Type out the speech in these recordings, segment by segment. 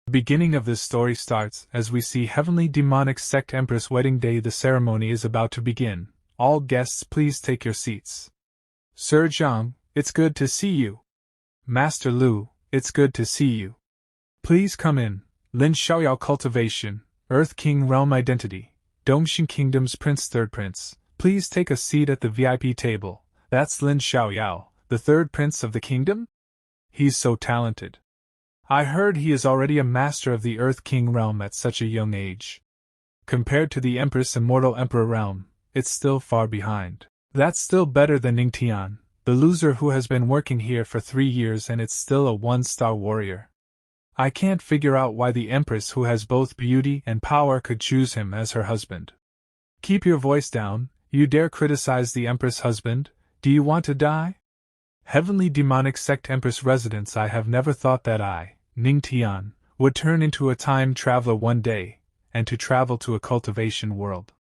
The beginning of this story starts as we see Heavenly Demonic Sect Empress wedding day. The ceremony is about to begin. All guests, please take your seats. Sir Zhang, it's good to see you. Master Lu, it's good to see you. Please come in. Lin Xiaoyao Cultivation, Earth King Realm Identity, Dongxing Kingdom's Prince Third Prince, please take a seat at the VIP table. That's Lin Xiaoyao, the third prince of the kingdom? He's so talented. I heard he is already a master of the Earth King realm at such a young age. Compared to the Empress Immortal Emperor realm, it's still far behind. That's still better than Ning Tian, the loser who has been working here for 3 years and it's still a 1-star warrior. I can't figure out why the Empress who has both beauty and power could choose him as her husband. Keep your voice down, you dare criticize the Empress husband? Do you want to die? Heavenly Demonic Sect Empress residence. I have never thought that I, Ning Tian, would turn into a time traveler one day, and to travel to a cultivation world.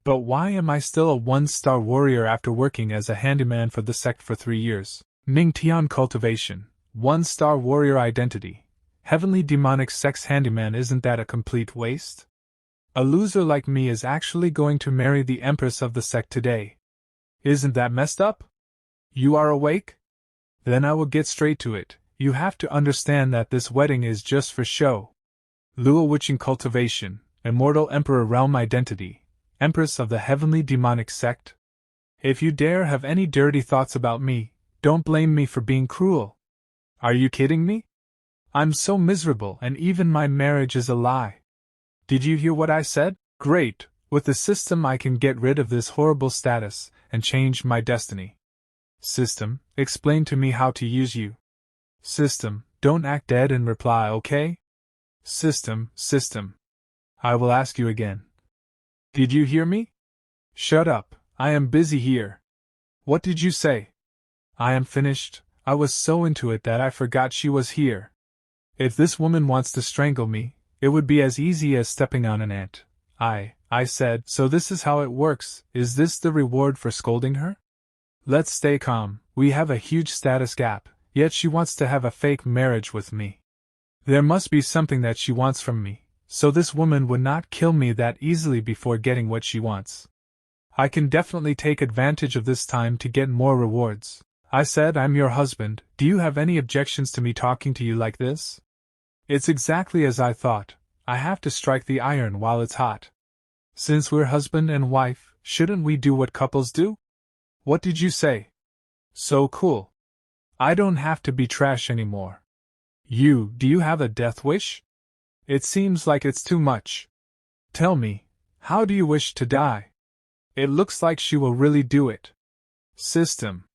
But why am I still a 1-star warrior after working as a handyman for the sect for 3 years? Ning Tian Cultivation, 1-star warrior identity. Heavenly Demonic Sect's handyman, isn't that a complete waste? A loser like me is actually going to marry the Empress of the sect today. Isn't that messed up? You are awake? Then I will get straight to it. You have to understand that this wedding is just for show. Luo Witching Cultivation, Immortal Emperor Realm Identity, Empress of the Heavenly Demonic Sect. If you dare have any dirty thoughts about me, don't blame me for being cruel. Are you kidding me? I'm so miserable and even my marriage is a lie. Did you hear what I said? Great, with the system I can get rid of this horrible status and change my destiny. System, explain to me how to use you. System, don't act dead and reply, okay? System. I will ask you again. Did you hear me? Shut up, I am busy here. What did you say? I am finished. I was so into it that I forgot she was here. If this woman wants to strangle me, it would be as easy as stepping on an ant. I said, so this is how it works. Is this the reward for scolding her? Let's stay calm. We have a huge status gap, yet she wants to have a fake marriage with me. There must be something that she wants from me, so this woman would not kill me that easily before getting what she wants. I can definitely take advantage of this time to get more rewards. I said, I'm your husband. Do you have any objections to me talking to you like this? It's exactly as I thought. I have to strike the iron while it's hot. Since we're husband and wife, shouldn't we do what couples do? What did you say? So cool. I don't have to be trash anymore. Do you have a death wish? It seems like it's too much. Tell me, how do you wish to die? It looks like she will really do it. System.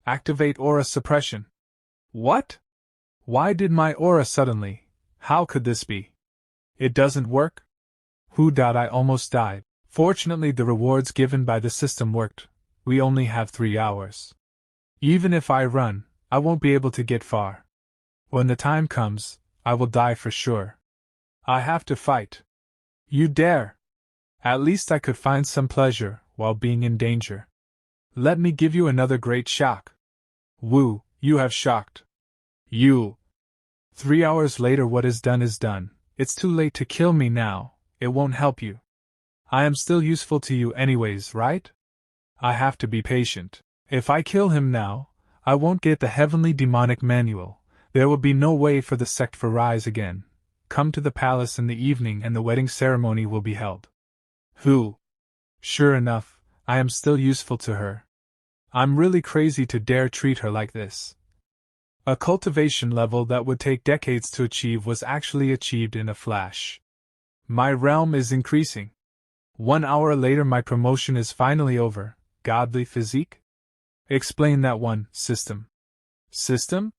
Activate aura suppression. What? Why did my aura suddenly? How could this be? It doesn't work? I almost died. Fortunately, the rewards given by the system worked. We only have 3 hours. Even if I run, I won't be able to get far. When the time comes, I will die for sure. I have to fight. You dare? At least I could find some pleasure while being in danger. Let me give you another great shock. Woo, you have shocked. 3 hours later, what is done is done. It's too late to kill me now, it won't help you. I am still useful to you anyways, right? I have to be patient. If I kill him now, I won't get the Heavenly Demonic Manual. There will be no way for the sect to rise again. Come to the palace in the evening and the wedding ceremony will be held. Sure enough, I am still useful to her. I'm really crazy to dare treat her like this. A cultivation level that would take decades to achieve was actually achieved in a flash. My realm is increasing. 1 hour later, my promotion is finally over. Godly physique? Explain that one, system. System?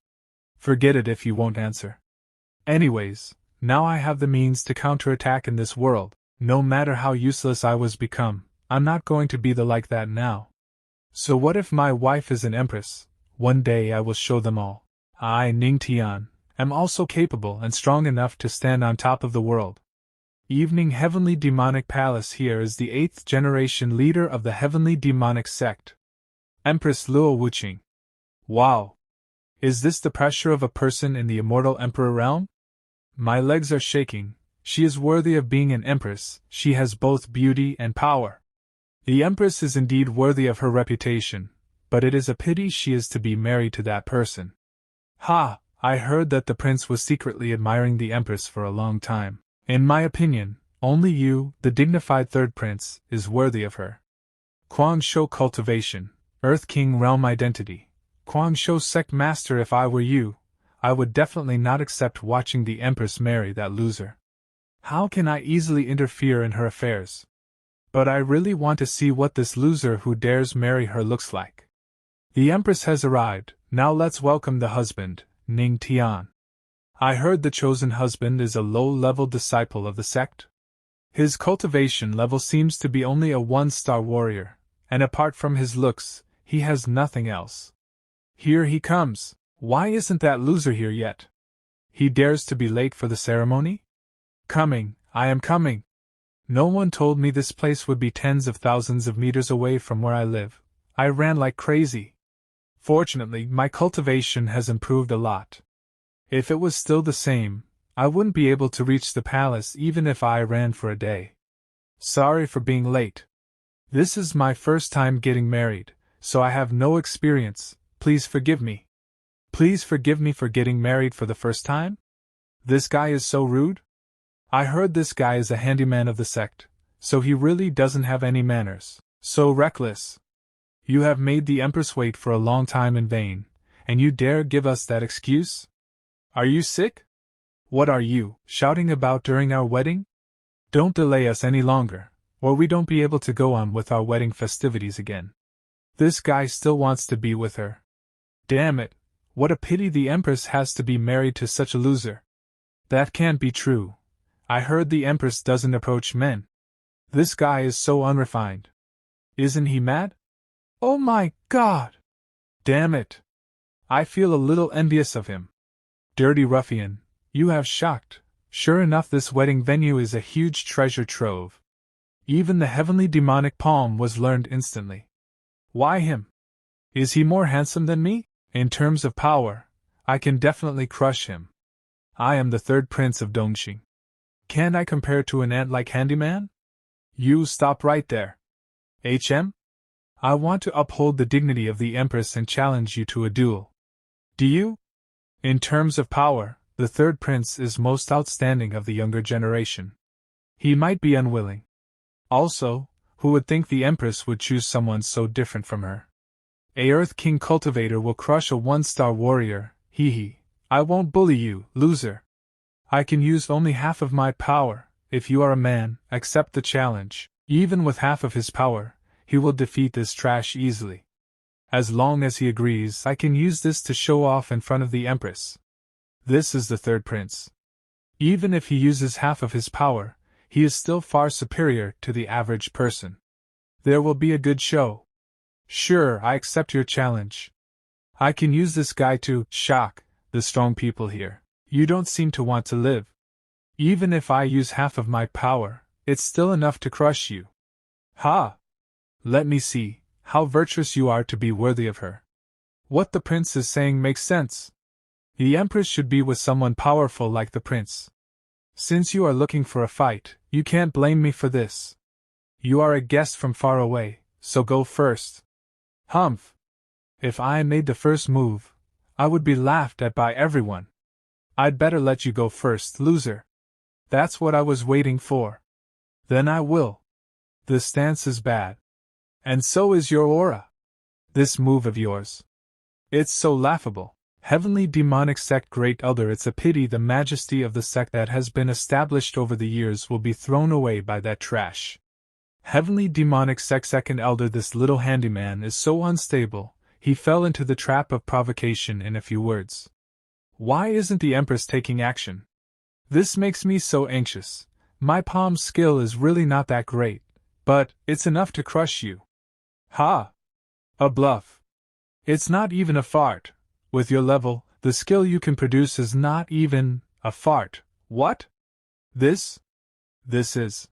Forget it if you won't answer. Anyways, now I have the means to counterattack in this world. No matter how useless I was become, I'm not going to be like that now. So what if my wife is an empress? One day I will show them all. I, Ning Tian, am also capable and strong enough to stand on top of the world. Evening Heavenly Demonic Palace. Here is the 8th generation leader of the Heavenly Demonic Sect. Empress Luo Wuqing. Wow! Is this the pressure of a person in the Immortal Emperor realm? My legs are shaking. She is worthy of being an empress, she has both beauty and power. The empress is indeed worthy of her reputation, but it is a pity she is to be married to that person. Ha! I heard that the prince was secretly admiring the empress for a long time. In my opinion, only you, the dignified third prince, is worthy of her. Guangshou cultivation, Earth King realm identity. Guangshou sect master. If I were you, I would definitely not accept watching the empress marry that loser. How can I easily interfere in her affairs? But I really want to see what this loser who dares marry her looks like. The empress has arrived, now let's welcome the husband, Ning Tian. I heard the chosen husband is a low-level disciple of the sect. His cultivation level seems to be only a 1-star warrior, and apart from his looks, he has nothing else. Here he comes. Why isn't that loser here yet? He dares to be late for the ceremony? Coming, I am coming. No one told me this place would be tens of thousands of meters away from where I live. I ran like crazy. Fortunately, my cultivation has improved a lot. If it was still the same, I wouldn't be able to reach the palace even if I ran for a day. Sorry for being late. This is my first time getting married, so I have no experience. Please forgive me. Please forgive me for getting married for the first time? This guy is so rude? I heard this guy is a handyman of the sect, so he really doesn't have any manners. So reckless. You have made the Empress wait for a long time in vain, and you dare give us that excuse? Are you sick? What are you shouting about during our wedding? Don't delay us any longer, or we don't be able to go on with our wedding festivities again. This guy still wants to be with her. Damn it, what a pity the Empress has to be married to such a loser. That can't be true. I heard the Empress doesn't approach men. This guy is so unrefined. Isn't he mad? Oh my God! Damn it! I feel a little envious of him. Dirty ruffian, you have shocked. Sure enough, this wedding venue is a huge treasure trove. Even the heavenly demonic palm was learned instantly. Why him? Is he more handsome than me? In terms of power, I can definitely crush him. I am the third prince of Dongxing. Can't I compare to an ant like handyman? You stop right there. I want to uphold the dignity of the Empress and challenge you to a duel. Do you? In terms of power, the third prince is most outstanding of the younger generation. He might be unwilling. Also, who would think the Empress would choose someone so different from her? A Earth King cultivator will crush a 1-star warrior, hee hee. I won't bully you, loser. I can use only half of my power. If you are a man, accept the challenge. Even with half of his power, he will defeat this trash easily. As long as he agrees, I can use this to show off in front of the Empress. This is the third prince. Even if he uses half of his power, he is still far superior to the average person. There will be a good show. Sure, I accept your challenge. I can use this guy to shock the strong people here. You don't seem to want to live. Even if I use half of my power, it's still enough to crush you. Ha! Let me see how virtuous you are to be worthy of her. What the prince is saying makes sense. The Empress should be with someone powerful like the prince. Since you are looking for a fight, you can't blame me for this. You are a guest from far away, so go first. Humph! If I made the first move, I would be laughed at by everyone. I'd better let you go first, loser. That's what I was waiting for. Then I will. The stance is bad. And so is your aura. This move of yours. It's so laughable. Heavenly demonic sect great elder, it's a pity the majesty of the sect that has been established over the years will be thrown away by that trash. Heavenly demonic sect second elder, this little handyman is so unstable, he fell into the trap of provocation in a few words. Why isn't the Empress taking action? This makes me so anxious. My palm skill is really not that great, but it's enough to crush you. Ha! A bluff. It's not even a fart. With your level, the skill you can produce is not even a fart. What? This is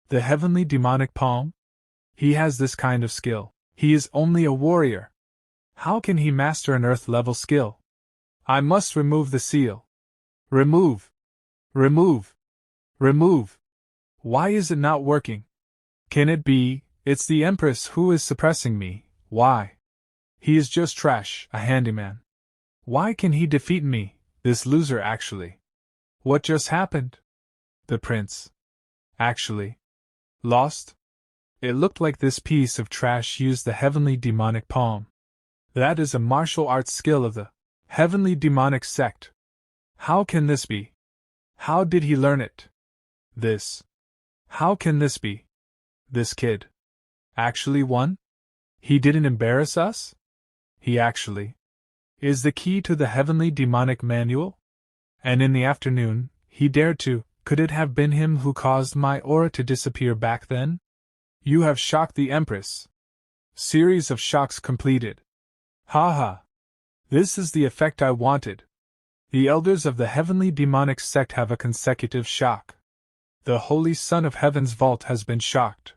the heavenly demonic palm? He has this kind of skill. He is only a warrior. How can he master an earth-level skill? I must remove the seal. Remove. Remove! Remove! Why is it not working? Can it be, it's the Empress who is suppressing me? Why? He is just trash, a handyman. Why can he defeat me, this loser actually? What just happened? The prince. Actually. Lost? It looked like this piece of trash used the heavenly demonic palm. That is a martial arts skill of the heavenly demonic sect. How can this be? How did he learn it? This. How can this be? This kid. Actually won? He didn't embarrass us? He actually is the key to the heavenly demonic manual? And in the afternoon, he dared to, could it have been him who caused my aura to disappear back then? You have shocked the Empress. Series of shocks completed. Ha ha. This is the effect I wanted. The elders of the heavenly demonic sect have a consecutive shock. The Holy Son of Heaven's vault has been shocked.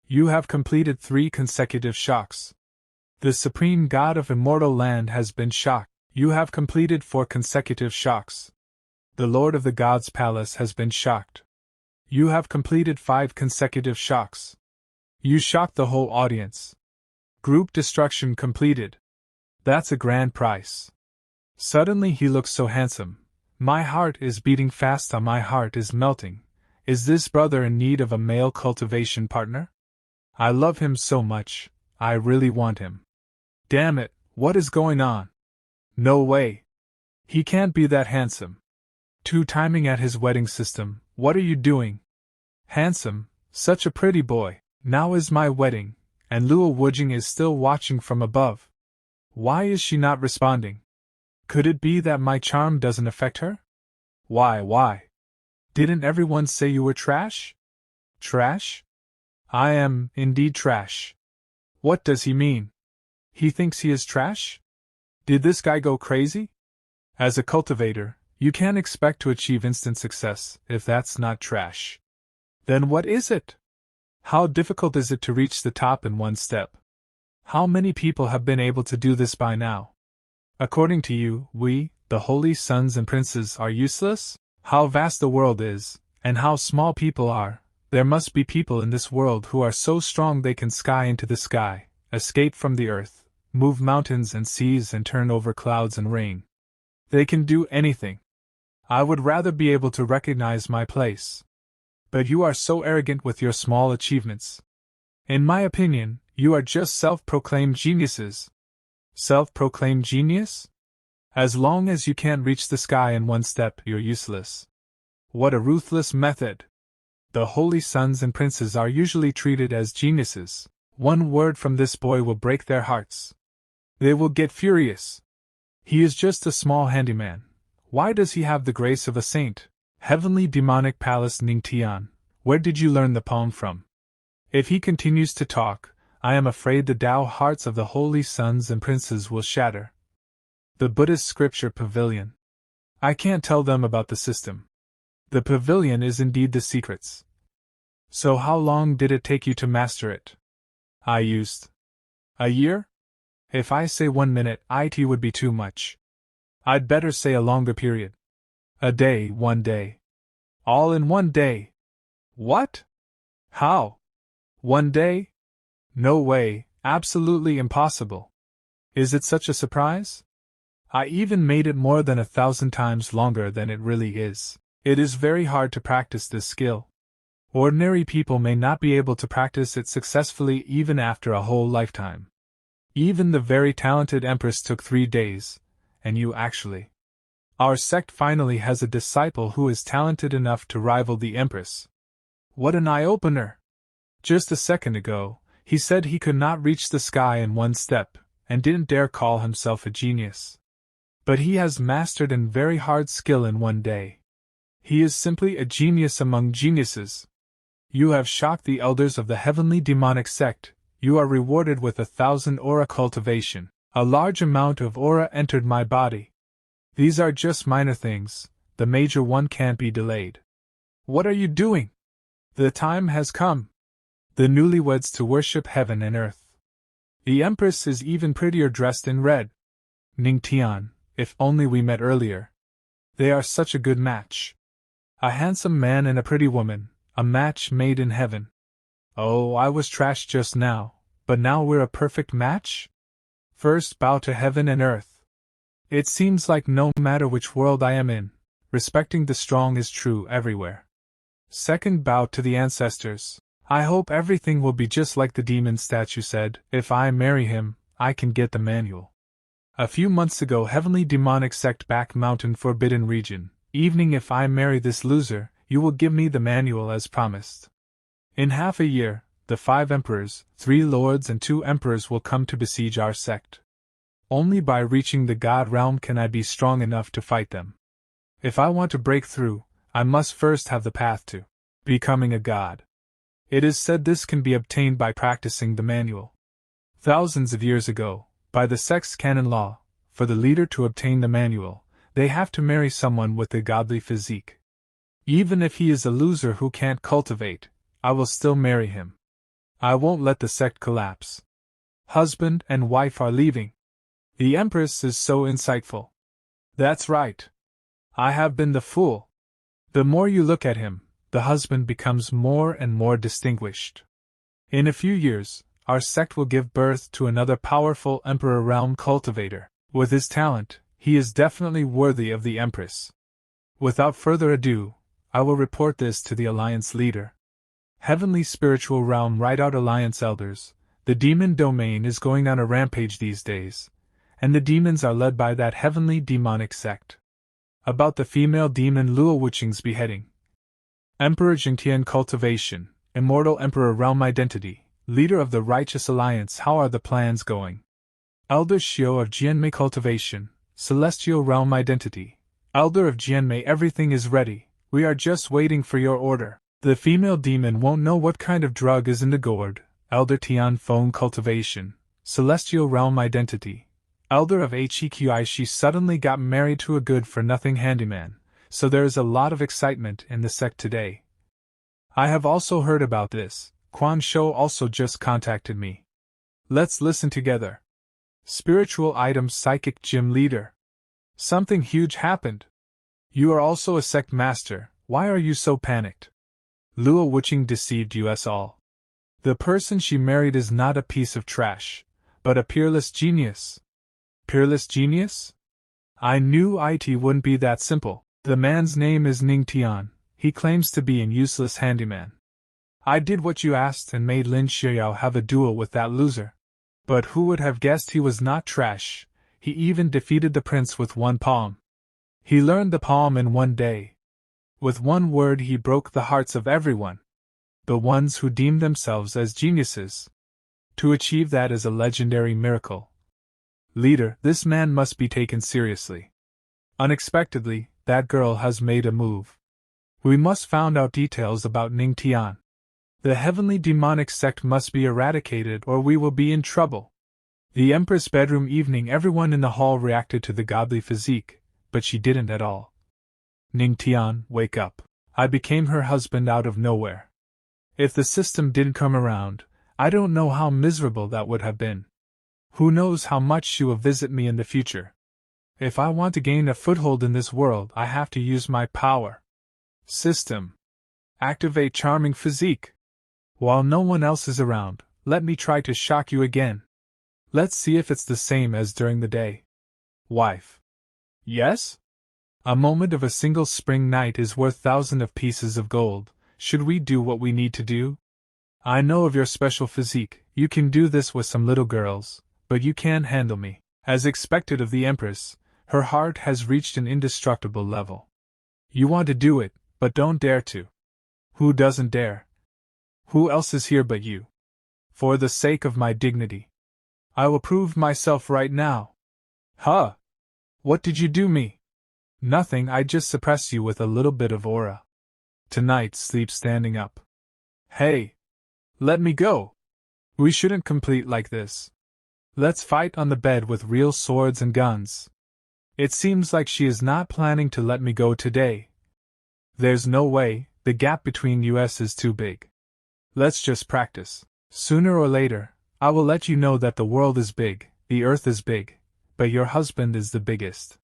You have completed 3 consecutive shocks. The Supreme God of Immortal Land has been shocked. You have completed 4 consecutive shocks. The Lord of the Gods' Palace has been shocked. You have completed 5 consecutive shocks. You shocked the whole audience. Group destruction completed. That's a grand price. Suddenly he looks so handsome. My heart is beating fast, my heart is melting. Is this brother in need of a male cultivation partner? I love him so much, I really want him. Damn it, what is going on? No way. He can't be that handsome. 2 timing at his wedding system, what are you doing? Handsome, such a pretty boy, now is my wedding, and Luo Wujing is still watching from above. Why is she not responding? Could it be that my charm doesn't affect her? Why? Didn't everyone say you were trash? Trash? I am, indeed, trash. What does he mean? He thinks he is trash? Did this guy go crazy? As a cultivator, you can't expect to achieve instant success if that's not trash. Then what is it? How difficult is it to reach the top in one step? How many people have been able to do this by now? According to you, we, the holy sons and princes, are useless? How vast the world is, and how small people are. There must be people in this world who are so strong they can sky into the sky, escape from the earth, move mountains and seas and turn over clouds and rain. They can do anything. I would rather be able to recognize my place. But you are so arrogant with your small achievements. In my opinion, you are just self-proclaimed geniuses. Self-proclaimed genius? As long as you can't reach the sky in one step, you're useless. What a ruthless method! The holy sons and princes are usually treated as geniuses. One word from this boy will break their hearts. They will get furious. He is just a small handyman. Why does he have the grace of a saint? Heavenly demonic palace Ning Tian, where did you learn the poem from? If he continues to talk, I am afraid the Tao hearts of the holy sons and princes will shatter. The Buddhist scripture pavilion. I can't tell them about the system. The pavilion is indeed the secrets. So how long did it take you to master it? I used a year? If I say 1 minute, it would be too much. I'd better say a longer period. A day, 1 day. All in 1 day. What? How? 1 day? No way, absolutely impossible. Is it such a surprise? I even made it more than 1,000 times longer than it really is. It is very hard to practice this skill. Ordinary people may not be able to practice it successfully even after a whole lifetime. Even the very talented Empress took 3 days, and you actually. Our sect finally has a disciple who is talented enough to rival the Empress. What an eye-opener! Just a second ago, he said he could not reach the sky in 1 step, and didn't dare call himself a genius. But he has mastered a very hard skill in 1 day. He is simply a genius among geniuses. You have shocked the elders of the heavenly demonic sect. You are rewarded with 1,000 aura cultivation. A large amount of aura entered my body. These are just minor things, the major one can't be delayed. What are you doing? The time has come. The newlyweds to worship heaven and earth. The Empress is even prettier dressed in red. Ning Tian, if only we met earlier. They are such a good match. A handsome man and a pretty woman, a match made in heaven. Oh, I was trashed just now, but now we're a perfect match? First bow to heaven and earth. It seems like no matter which world I am in, respecting the strong is true everywhere. Second bow to the ancestors. I hope everything will be just like the demon statue said. If I marry him, I can get the manual. A few months ago, heavenly demonic sect back mountain forbidden region. Evening, if I marry this loser, you will give me the manual as promised. In half a year, the 5 emperors, 3 lords and 2 emperors will come to besiege our sect. Only by reaching the god realm can I be strong enough to fight them. If I want to break through, I must first have the path to becoming a god. It is said this can be obtained by practicing the manual. Thousands of years ago, by the sect's canon law, for the leader to obtain the manual, they have to marry someone with a godly physique. Even if he is a loser who can't cultivate, I will still marry him. I won't let the sect collapse. Husband and wife are leaving. The Empress is so insightful. That's right. I have been the fool. The more you look at him, the husband becomes more and more distinguished. In a few years, our sect will give birth to another powerful emperor realm cultivator. With his talent, he is definitely worthy of the Empress. Without further ado, I will report this to the Alliance leader. Heavenly Spiritual Realm Rideout Alliance Elders, the demon domain is going on a rampage these days, and the demons are led by that heavenly demonic sect. About the female demon Luo Wuqing's beheading. Emperor Ning Tian Cultivation, Immortal Emperor Realm Identity, Leader of the Righteous Alliance. How are the plans going? Elder Xiao of Jianmei Cultivation, Celestial Realm Identity, Elder of Jianmei. Everything is ready, we are just waiting for your order. The female demon won't know what kind of drug is in the gourd. Elder Tian Feng Cultivation, Celestial Realm Identity, Elder of Heqi. She suddenly got married to a good-for-nothing handyman, so there is a lot of excitement in the sect today. I have also heard about this. Quan Shou also just contacted me. Let's listen together. Spiritual Items Psychic Gym Leader. Something huge happened. You are also a sect master, why are you so panicked? Luo Wuqing deceived us all. The person she married is not a piece of trash, but a peerless genius. Peerless genius? I knew it wouldn't be that simple. The man's name is Ning Tian. He claims to be an useless handyman. I did what you asked and made Lin Xiaoyao have a duel with that loser. But who would have guessed he was not trash? He even defeated the prince with one palm. He learned the palm in one day. With one word he broke the hearts of everyone. The ones who deemed themselves as geniuses. To achieve that is a legendary miracle. Leader, this man must be taken seriously. Unexpectedly, that girl has made a move. We must find out details about Ning Tian. The heavenly demonic sect must be eradicated or we will be in trouble. The Empress bedroom evening. Everyone in the hall reacted to the godly physique, but she didn't at all. Ning Tian, wake up. I became her husband out of nowhere. If the system didn't come around, I don't know how miserable that would have been. Who knows how much she will visit me in the future. If I want to gain a foothold in this world, I have to use my power. System. Activate charming physique. While no one else is around, let me try to shock you again. Let's see if it's the same as during the day. Wife. Yes? A moment of a single spring night is worth thousands of pieces of gold. Should we do what we need to do? I know of your special physique, you can do this with some little girls, but you can't handle me. As expected of the Empress, her heart has reached an indestructible level. You want to do it, but don't dare to. Who doesn't dare? Who else is here but you? For the sake of my dignity, I will prove myself right now. Huh? What did you do me? Nothing, I just suppress you with a little bit of aura. Tonight sleep standing up. Hey! Let me go! We shouldn't complete like this. Let's fight on the bed with real swords and guns. It seems like she is not planning to let me go today. There's no way, the gap between us is too big. Let's just practice. Sooner or later, I will let you know that the world is big, the earth is big, but your husband is the biggest.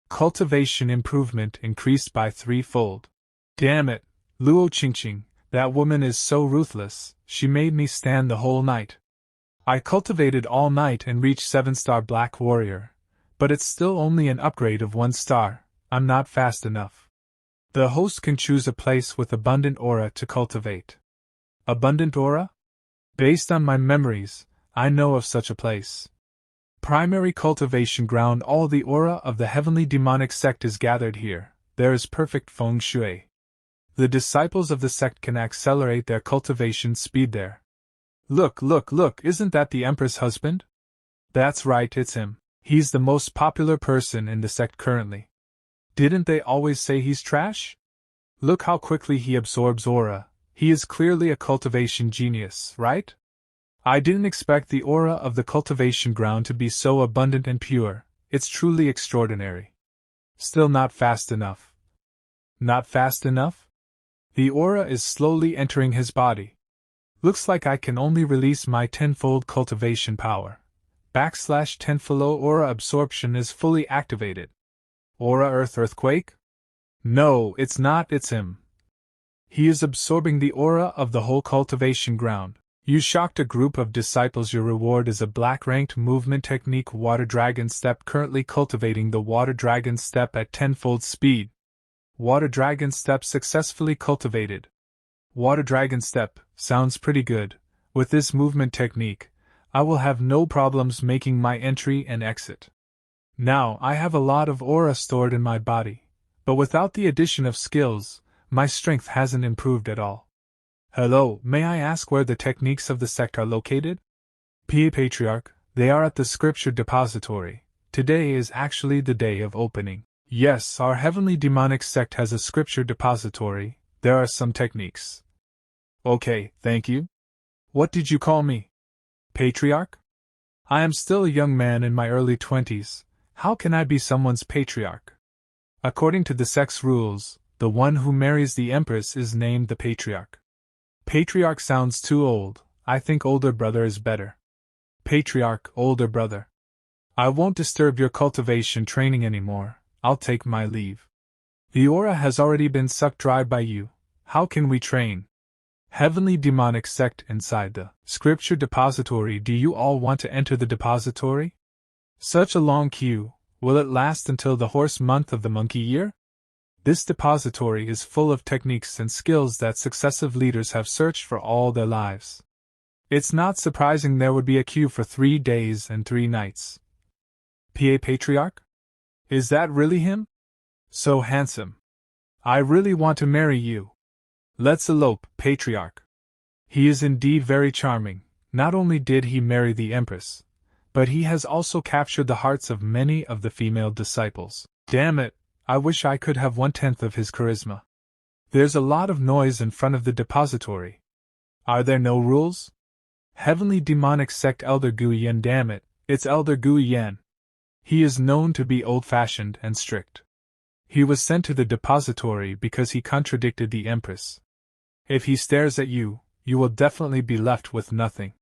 Cultivation improvement increased by 3-fold. Damn it, Luo Qingqing, that woman is so ruthless, she made me stand the whole night. I cultivated all night and reached 7-star Black Warrior, but it's still only an upgrade of 1 star, I'm not fast enough. The host can choose a place with abundant aura to cultivate. Abundant aura? Based on my memories, I know of such a place. Primary cultivation ground. All the aura of the heavenly demonic sect is gathered here. There is perfect feng shui. The disciples of the sect can accelerate their cultivation speed there. Look, isn't that the Empress' husband? That's right, it's him. He's the most popular person in the sect currently. Didn't they always say he's trash? Look how quickly he absorbs aura. He is clearly a cultivation genius, right? I didn't expect the aura of the cultivation ground to be so abundant and pure. It's truly extraordinary. Still not fast enough. Not fast enough? The aura is slowly entering his body. Looks like I can only release my tenfold cultivation power. /tenfollow aura absorption is fully activated. Aura Earth Earthquake? No, it's not, it's him. He is absorbing the aura of the whole cultivation ground. You shocked a group of disciples. Your reward is a black ranked movement technique Water Dragon Step. Currently cultivating the Water Dragon Step at tenfold speed. Water Dragon Step successfully cultivated. Water Dragon Step sounds pretty good. With this movement technique, I will have no problems making my entry and exit. Now I have a lot of aura stored in my body, but without the addition of skills, my strength hasn't improved at all. Hello, may I ask where the techniques of the sect are located? PA Patriarch, they are at the scripture depository. Today is actually the day of opening. Yes, our heavenly demonic sect has a scripture depository. There are some techniques. Okay, thank you. What did you call me? Patriarch? I am still a young man in my early 20s. How can I be someone's patriarch? According to the sect's rules, the one who marries the Empress is named the patriarch. Patriarch sounds too old. I think older brother is better. Patriarch, older brother. I won't disturb your cultivation training anymore. I'll take my leave. The aura has already been sucked dry by you. How can we train? Heavenly demonic sect inside the scripture depository. Do you all want to enter the depository? Such a long queue. Will it last until the horse month of the monkey year? This depository is full of techniques and skills that successive leaders have searched for all their lives. It's not surprising there would be a queue for 3 days and 3 nights. PA Patriarch? Is that really him? So handsome. I really want to marry you. Let's elope, Patriarch. He is indeed very charming. Not only did he marry the Empress, but he has also captured the hearts of many of the female disciples. Damn it, I wish I could have 1/10 of his charisma. There's a lot of noise in front of the depository. Are there no rules? Heavenly demonic sect Elder Gu Yan. Damn it, it's Elder Gu Yan. He is known to be old-fashioned and strict. He was sent to the depository because he contradicted the Empress. If he stares at you, you will definitely be left with nothing.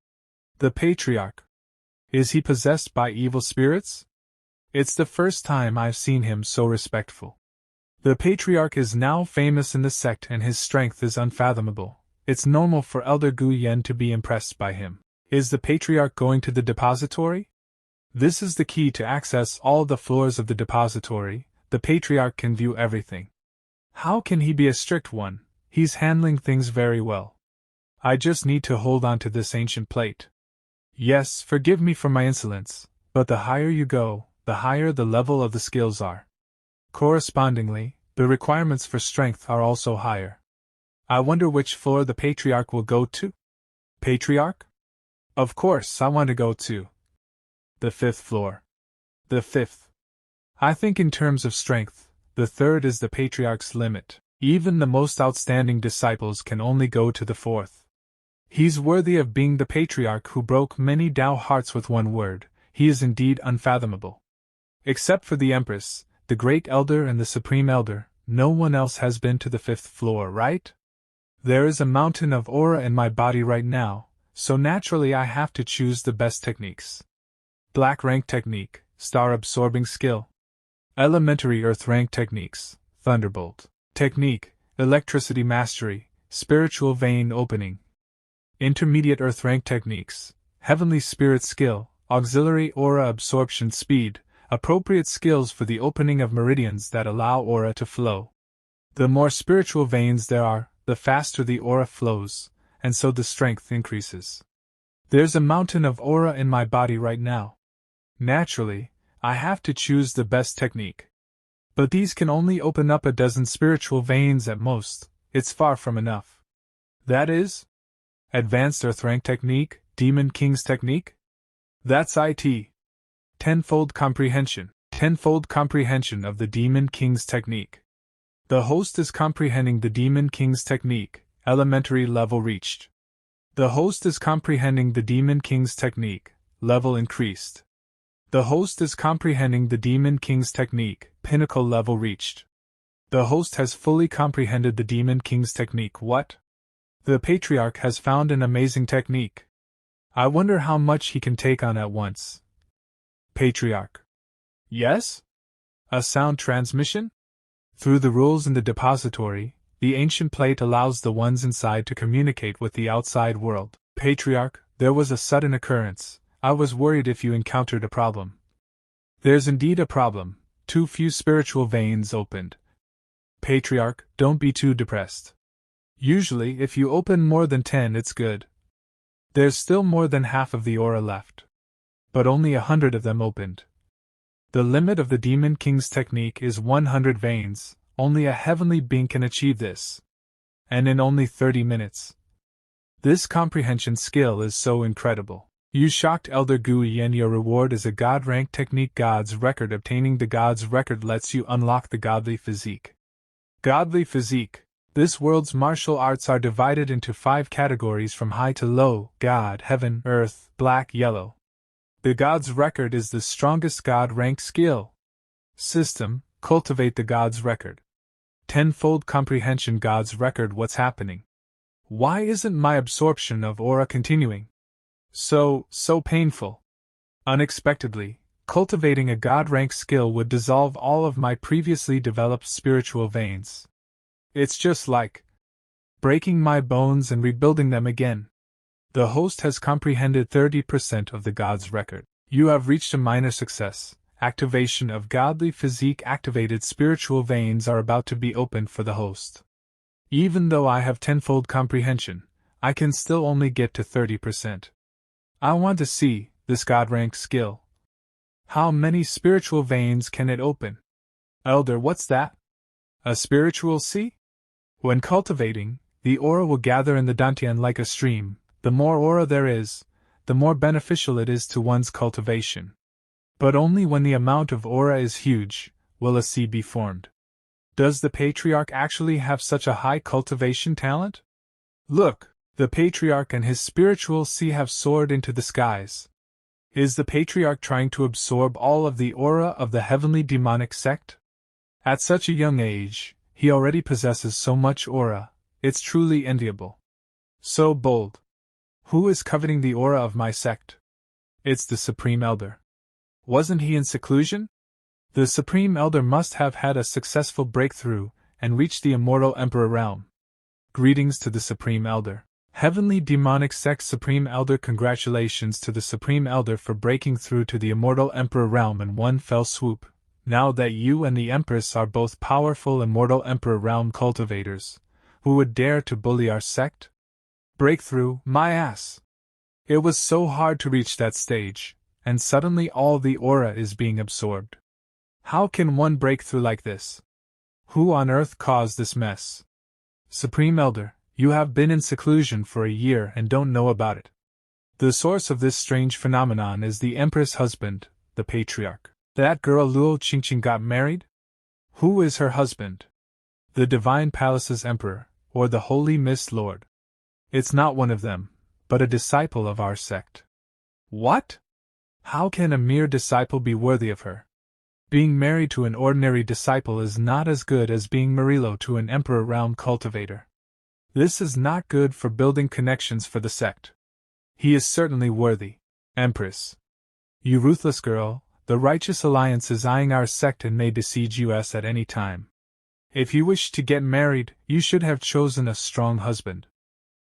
The Patriarch. Is he possessed by evil spirits? It's the first time I've seen him so respectful. The Patriarch is now famous in the sect and his strength is unfathomable. It's normal for Elder Gu Yan to be impressed by him. Is the Patriarch going to the depository? This is the key to access all the floors of the depository. The Patriarch can view everything. How can he be a strict one? He's handling things very well. I just need to hold on to this ancient plate. Yes, forgive me for my insolence, but the higher you go, the higher the level of the skills are. Correspondingly, the requirements for strength are also higher. I wonder which floor the Patriarch will go to? Patriarch? Of course, I want to go to the 5th floor. The 5th. I think in terms of strength, the 3rd is the Patriarch's limit. Even the most outstanding disciples can only go to the 4th. He's worthy of being the Patriarch who broke many Tao hearts with one word. He is indeed unfathomable. Except for the Empress, the Great Elder and the Supreme Elder, no one else has been to the 5th floor, right? There is a mountain of aura in my body right now, so naturally I have to choose the best techniques. Black rank technique, star absorbing skill. Elementary earth rank techniques, Thunderbolt technique, Electricity mastery, spiritual vein opening. Intermediate earth rank techniques, heavenly spirit skill, auxiliary aura absorption speed, appropriate skills for the opening of meridians that allow aura to flow. The more spiritual veins there are, the faster the aura flows, and so the strength increases. There's a mountain of aura in my body right now. Naturally, I have to choose the best technique. But these can only open up a dozen spiritual veins at most. It's far from enough. That is? Advanced Earth Rank Technique, Demon King's Technique? That's it. Tenfold comprehension. Tenfold comprehension of the Demon King's Technique. The host is comprehending the Demon King's Technique, elementary level reached. The host is comprehending the Demon King's Technique, level increased. The host is comprehending the Demon King's Technique, pinnacle level reached. The host has fully comprehended the Demon King's Technique. What? The Patriarch has found an amazing technique. I wonder how much he can take on at once. Patriarch. Yes? A sound transmission? Through the rules in the depository, the ancient plate allows the ones inside to communicate with the outside world. Patriarch, there was a sudden occurrence. I was worried if you encountered a problem. There's indeed a problem. Too few spiritual veins opened. Patriarch, don't be too depressed. Usually, if you open more than 10, it's good. There's still more than half of the aura left. But only 100 of them opened. The limit of the Demon King's technique is 100 veins. Only a heavenly being can achieve this. And in only 30 minutes. This comprehension skill is so incredible. You shocked Elder Gu Yen. Your reward is a God rank technique. God's record. Obtaining the God's record lets you unlock the godly physique. Godly physique. This world's martial arts are divided into 5 categories from high to low: God, heaven, earth, black, yellow. The God's record is the strongest God rank skill. System: cultivate the God's record. Tenfold comprehension. God's record. What's happening? Why isn't my absorption of aura continuing? So painful. Unexpectedly, cultivating a God rank skill would dissolve all of my previously developed spiritual veins. It's just like breaking my bones and rebuilding them again. The host has comprehended 30% of the God's record. You have reached a minor success. Activation of godly physique. Activated spiritual veins are about to be opened for the host. Even though I have tenfold comprehension, I can still only get to 30%. I want to see this God rank skill. How many spiritual veins can it open? Elder, what's that? A spiritual sea? When cultivating, the aura will gather in the dantian like a stream. The more aura there is, the more beneficial it is to one's cultivation. But only when the amount of aura is huge will a sea be formed. Does the Patriarch actually have such a high cultivation talent? Look! The Patriarch and his spiritual sea have soared into the skies. Is the Patriarch trying to absorb all of the aura of the heavenly demonic sect? At such a young age, he already possesses so much aura. It's truly enviable. So bold. Who is coveting the aura of my sect? It's the Supreme Elder. Wasn't he in seclusion? The Supreme Elder must have had a successful breakthrough and reached the immortal Emperor realm. Greetings to the Supreme Elder. Heavenly Demonic Sect Supreme Elder. Congratulations to the Supreme Elder for breaking through to the immortal Emperor realm in one fell swoop. Now that you and the Empress are both powerful immortal Emperor realm cultivators, who would dare to bully our sect? Breakthrough, my ass! It was so hard to reach that stage, and suddenly all the aura is being absorbed. How can one break through like this? Who on earth caused this mess? Supreme Elder, you have been in seclusion for a year and don't know about it. The source of this strange phenomenon is the Empress' husband, the Patriarch. That girl Luo Qingqing got married? Who is her husband? The Divine Palace's Emperor, or the Holy Mist Lord. It's not one of them, but a disciple of our sect. What? How can a mere disciple be worthy of her? Being married to an ordinary disciple is not as good as being Marilo to an Emperor realm cultivator. This is not good for building connections for the sect. He is certainly worthy. Empress. You ruthless girl, the righteous alliance is eyeing our sect and may besiege us at any time. If you wish to get married, you should have chosen a strong husband.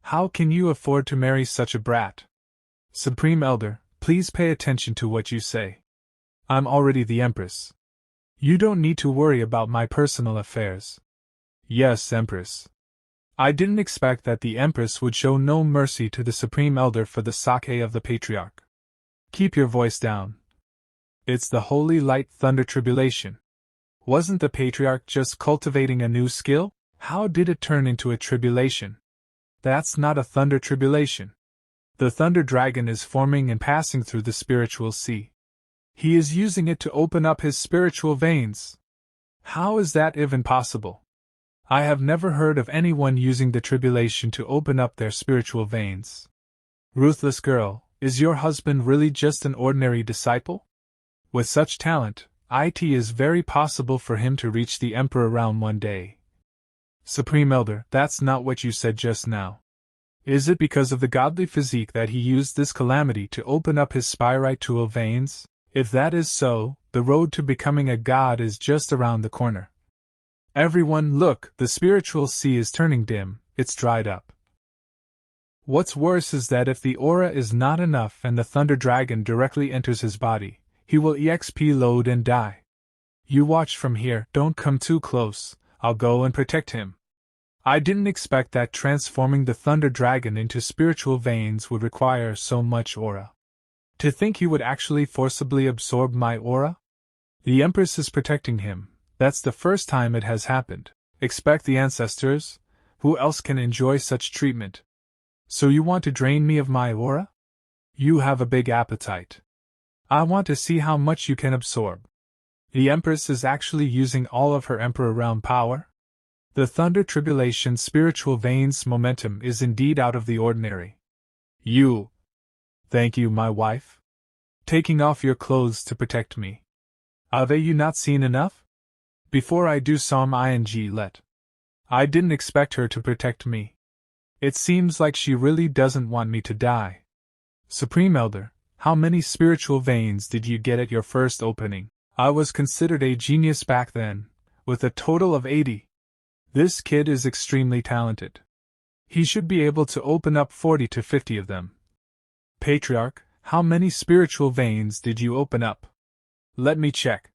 How can you afford to marry such a brat? Supreme Elder, please pay attention to what you say. I'm already the Empress. You don't need to worry about my personal affairs. Yes, Empress. I didn't expect that the Empress would show no mercy to the Supreme Elder for the sake of the Patriarch. Keep your voice down. It's the holy light thunder tribulation. Wasn't the Patriarch just cultivating a new skill? How did it turn into a tribulation? That's not a thunder tribulation. The thunder dragon is forming and passing through the spiritual sea. He is using it to open up his spiritual veins. How is that even possible? I have never heard of anyone using the tribulation to open up their spiritual veins. Ruthless girl, is your husband really just an ordinary disciple? With such talent, it is very possible for him to reach the Emperor realm one day. Supreme Elder, that's not what you said just now. Is it because of the godly physique that he used this calamity to open up his spiritual veins? If that is so, the road to becoming a god is just around the corner. Everyone, look, the spiritual sea is turning dim, it's dried up. What's worse is that if the aura is not enough and the thunder dragon directly enters his body, he will EXP load and die. You watch from here, don't come too close, I'll go and protect him. I didn't expect that transforming the thunder dragon into spiritual veins would require so much aura. To think he would actually forcibly absorb my aura? The Empress is protecting him, that's the first time it has happened. Expect the ancestors? Who else can enjoy such treatment? So you want to drain me of my aura? You have a big appetite. I want to see how much you can absorb. The Empress is actually using all of her Emperor realm power? The thunder tribulation spiritual veins momentum is indeed out of the ordinary. You. Thank you, my wife. Taking off your clothes to protect me. Have you not seen enough? Before I do some ing let. I didn't expect her to protect me. It seems like she really doesn't want me to die. Supreme Elder, how many spiritual veins did you get at your first opening? I was considered a genius back then, with a total of 80. This kid is extremely talented. He should be able to open up 40 to 50 of them. Patriarch, how many spiritual veins did you open up? Let me check.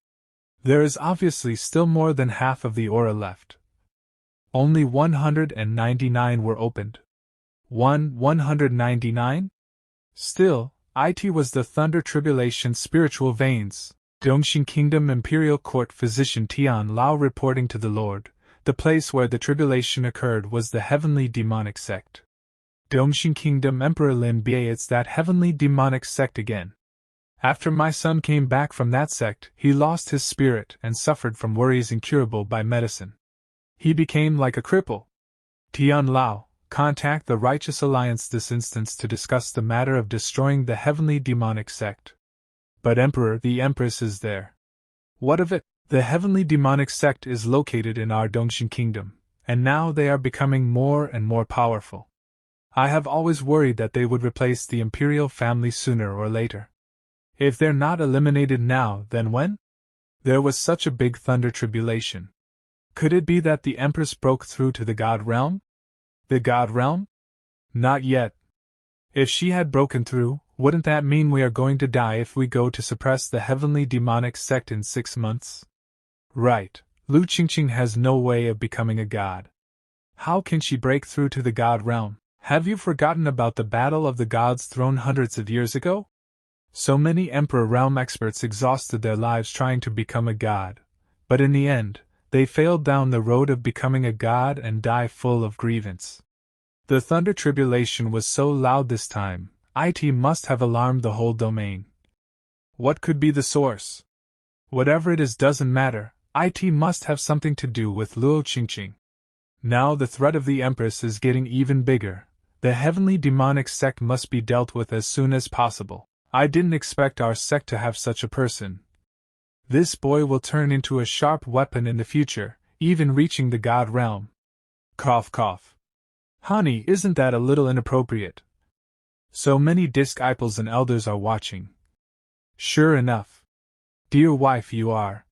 There is obviously still more than half of the aura left. Only 199 were opened. 199? Still, it was the thunder tribulation spiritual veins. Dongxing Kingdom Imperial Court Physician Tian Lao reporting to the Lord. The place where the tribulation occurred was the heavenly demonic sect. Dongxing Kingdom Emperor Lin Biao, it's that heavenly demonic sect again. After my son came back from that sect, he lost his spirit and suffered from worries incurable by medicine. He became like a cripple. Tian Lao, contact the Righteous Alliance this instance to discuss the matter of destroying the heavenly demonic sect. But Emperor, the Empress is there. What of it? The heavenly demonic sect is located in our Dongxing Kingdom, and now they are becoming more and more powerful. I have always worried that they would replace the imperial family sooner or later. If they're not eliminated now, then when? There was such a big thunder tribulation. Could it be that the Empress broke through to the God realm? The God realm? Not yet. If she had broken through, wouldn't that mean we are going to die if we go to suppress the heavenly demonic sect in 6 months? Right, Lu Qingqing has no way of becoming a god. How can she break through to the God realm? Have you forgotten about the battle of the gods thrown hundreds of years ago? So many Emperor realm experts exhausted their lives trying to become a god, but in the end, they failed down the road of becoming a god and die full of grievance. The thunder tribulation was so loud this time, it must have alarmed the whole domain. What could be the source? Whatever it is doesn't matter, it must have something to do with Luo Qingqing. Now the threat of the Empress is getting even bigger. The heavenly demonic sect must be dealt with as soon as possible. I didn't expect our sect to have such a person. This boy will turn into a sharp weapon in the future, even reaching the God realm. Cough cough. Honey, isn't that a little inappropriate? So many disciples and elders are watching. Sure enough. Dear wife, you are.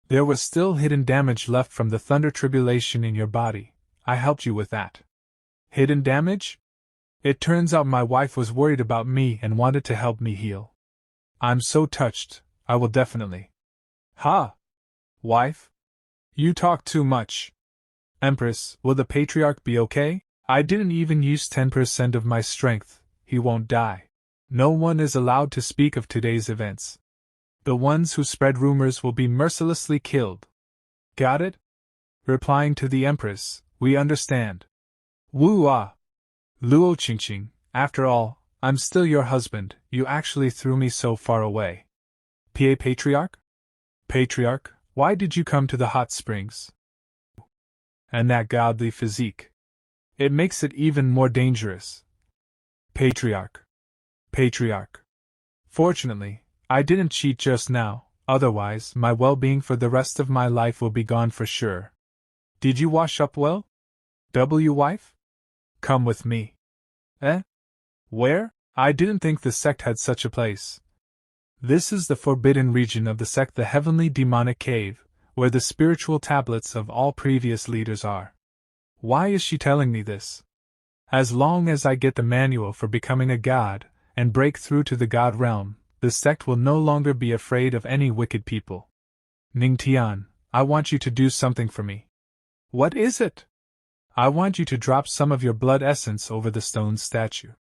There was still hidden damage left from the thunder tribulation in your body. I helped you with that. Hidden damage? It turns out my wife was worried about me and wanted to help me heal. I'm so touched, I will definitely. Ha! Wife? You talk too much. Empress, will the patriarch be okay? I didn't even use 10% of my strength, he won't die. No one is allowed to speak of today's events. The ones who spread rumors will be mercilessly killed. Got it? Replying to the Empress, we understand. Wu-ah! Luo Qingqing, after all, I'm still your husband, you actually threw me so far away. PA Patriarch? Patriarch, why did you come to the hot springs? And that godly physique. It makes it even more dangerous. Patriarch. Patriarch. Fortunately, I didn't cheat just now, otherwise my well-being for the rest of my life will be gone for sure. Did you wash up well? Wife? Come with me. Eh? Where? I didn't think the sect had such a place. This is the forbidden region of the sect, the heavenly demonic cave, where the spiritual tablets of all previous leaders are. Why is she telling me this? As long as I get the manual for becoming a god, and break through to the god realm, the sect will no longer be afraid of any wicked people. Ning Tian, I want you to do something for me. What is it? I want you to drop some of your blood essence over the stone statue.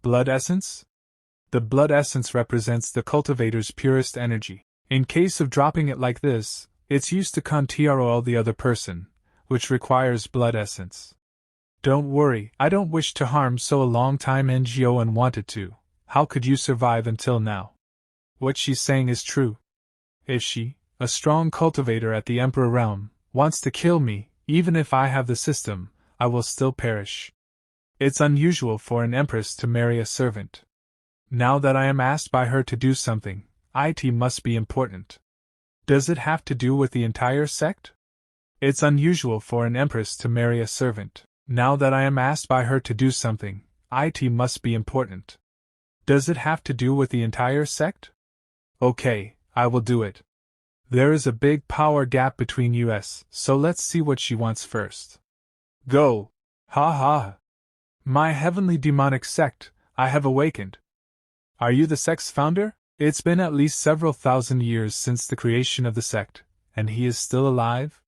Blood essence? The blood essence represents the cultivator's purest energy. In case of dropping it like this, it's used to control the other person, which requires blood essence. Don't worry, I don't wish to harm so a long time NGO and wanted to. How could you survive until now? What she's saying is true. If she, a strong cultivator at the Emperor realm, wants to kill me, even if I have the system, I will still perish. It's unusual for an empress to marry a servant. Now that I am asked by her to do something, it must be important. Does it have to do with the entire sect? It's unusual for an empress to marry a servant. Now that I am asked by her to do something, it must be important. Does it have to do with the entire sect? Okay, I will do it. There is a big power gap between us, so let's see what she wants first. Go! Ha ha! My heavenly demonic sect, I have awakened. Are you the sect's founder? It's been at least several thousand years since the creation of the sect, and he is still alive?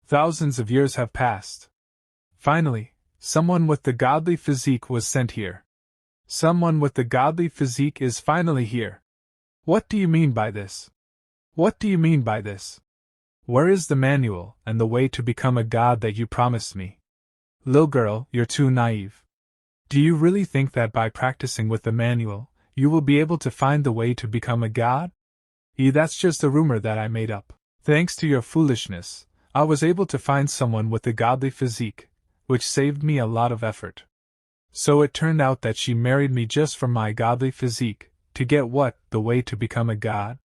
Thousands of years have passed. Finally, someone with the godly physique was sent here. Someone with the godly physique is finally here. What do you mean by this? What do you mean by this? Where is the manual and the way to become a god that you promised me? Lil girl, you're too naive. Do you really think that by practicing with the manual, you will be able to find the way to become a god? That's just a rumor that I made up. Thanks to your foolishness, I was able to find someone with the godly physique, which saved me a lot of effort. So it turned out that she married me just for my godly physique, to get what? The way to become a god?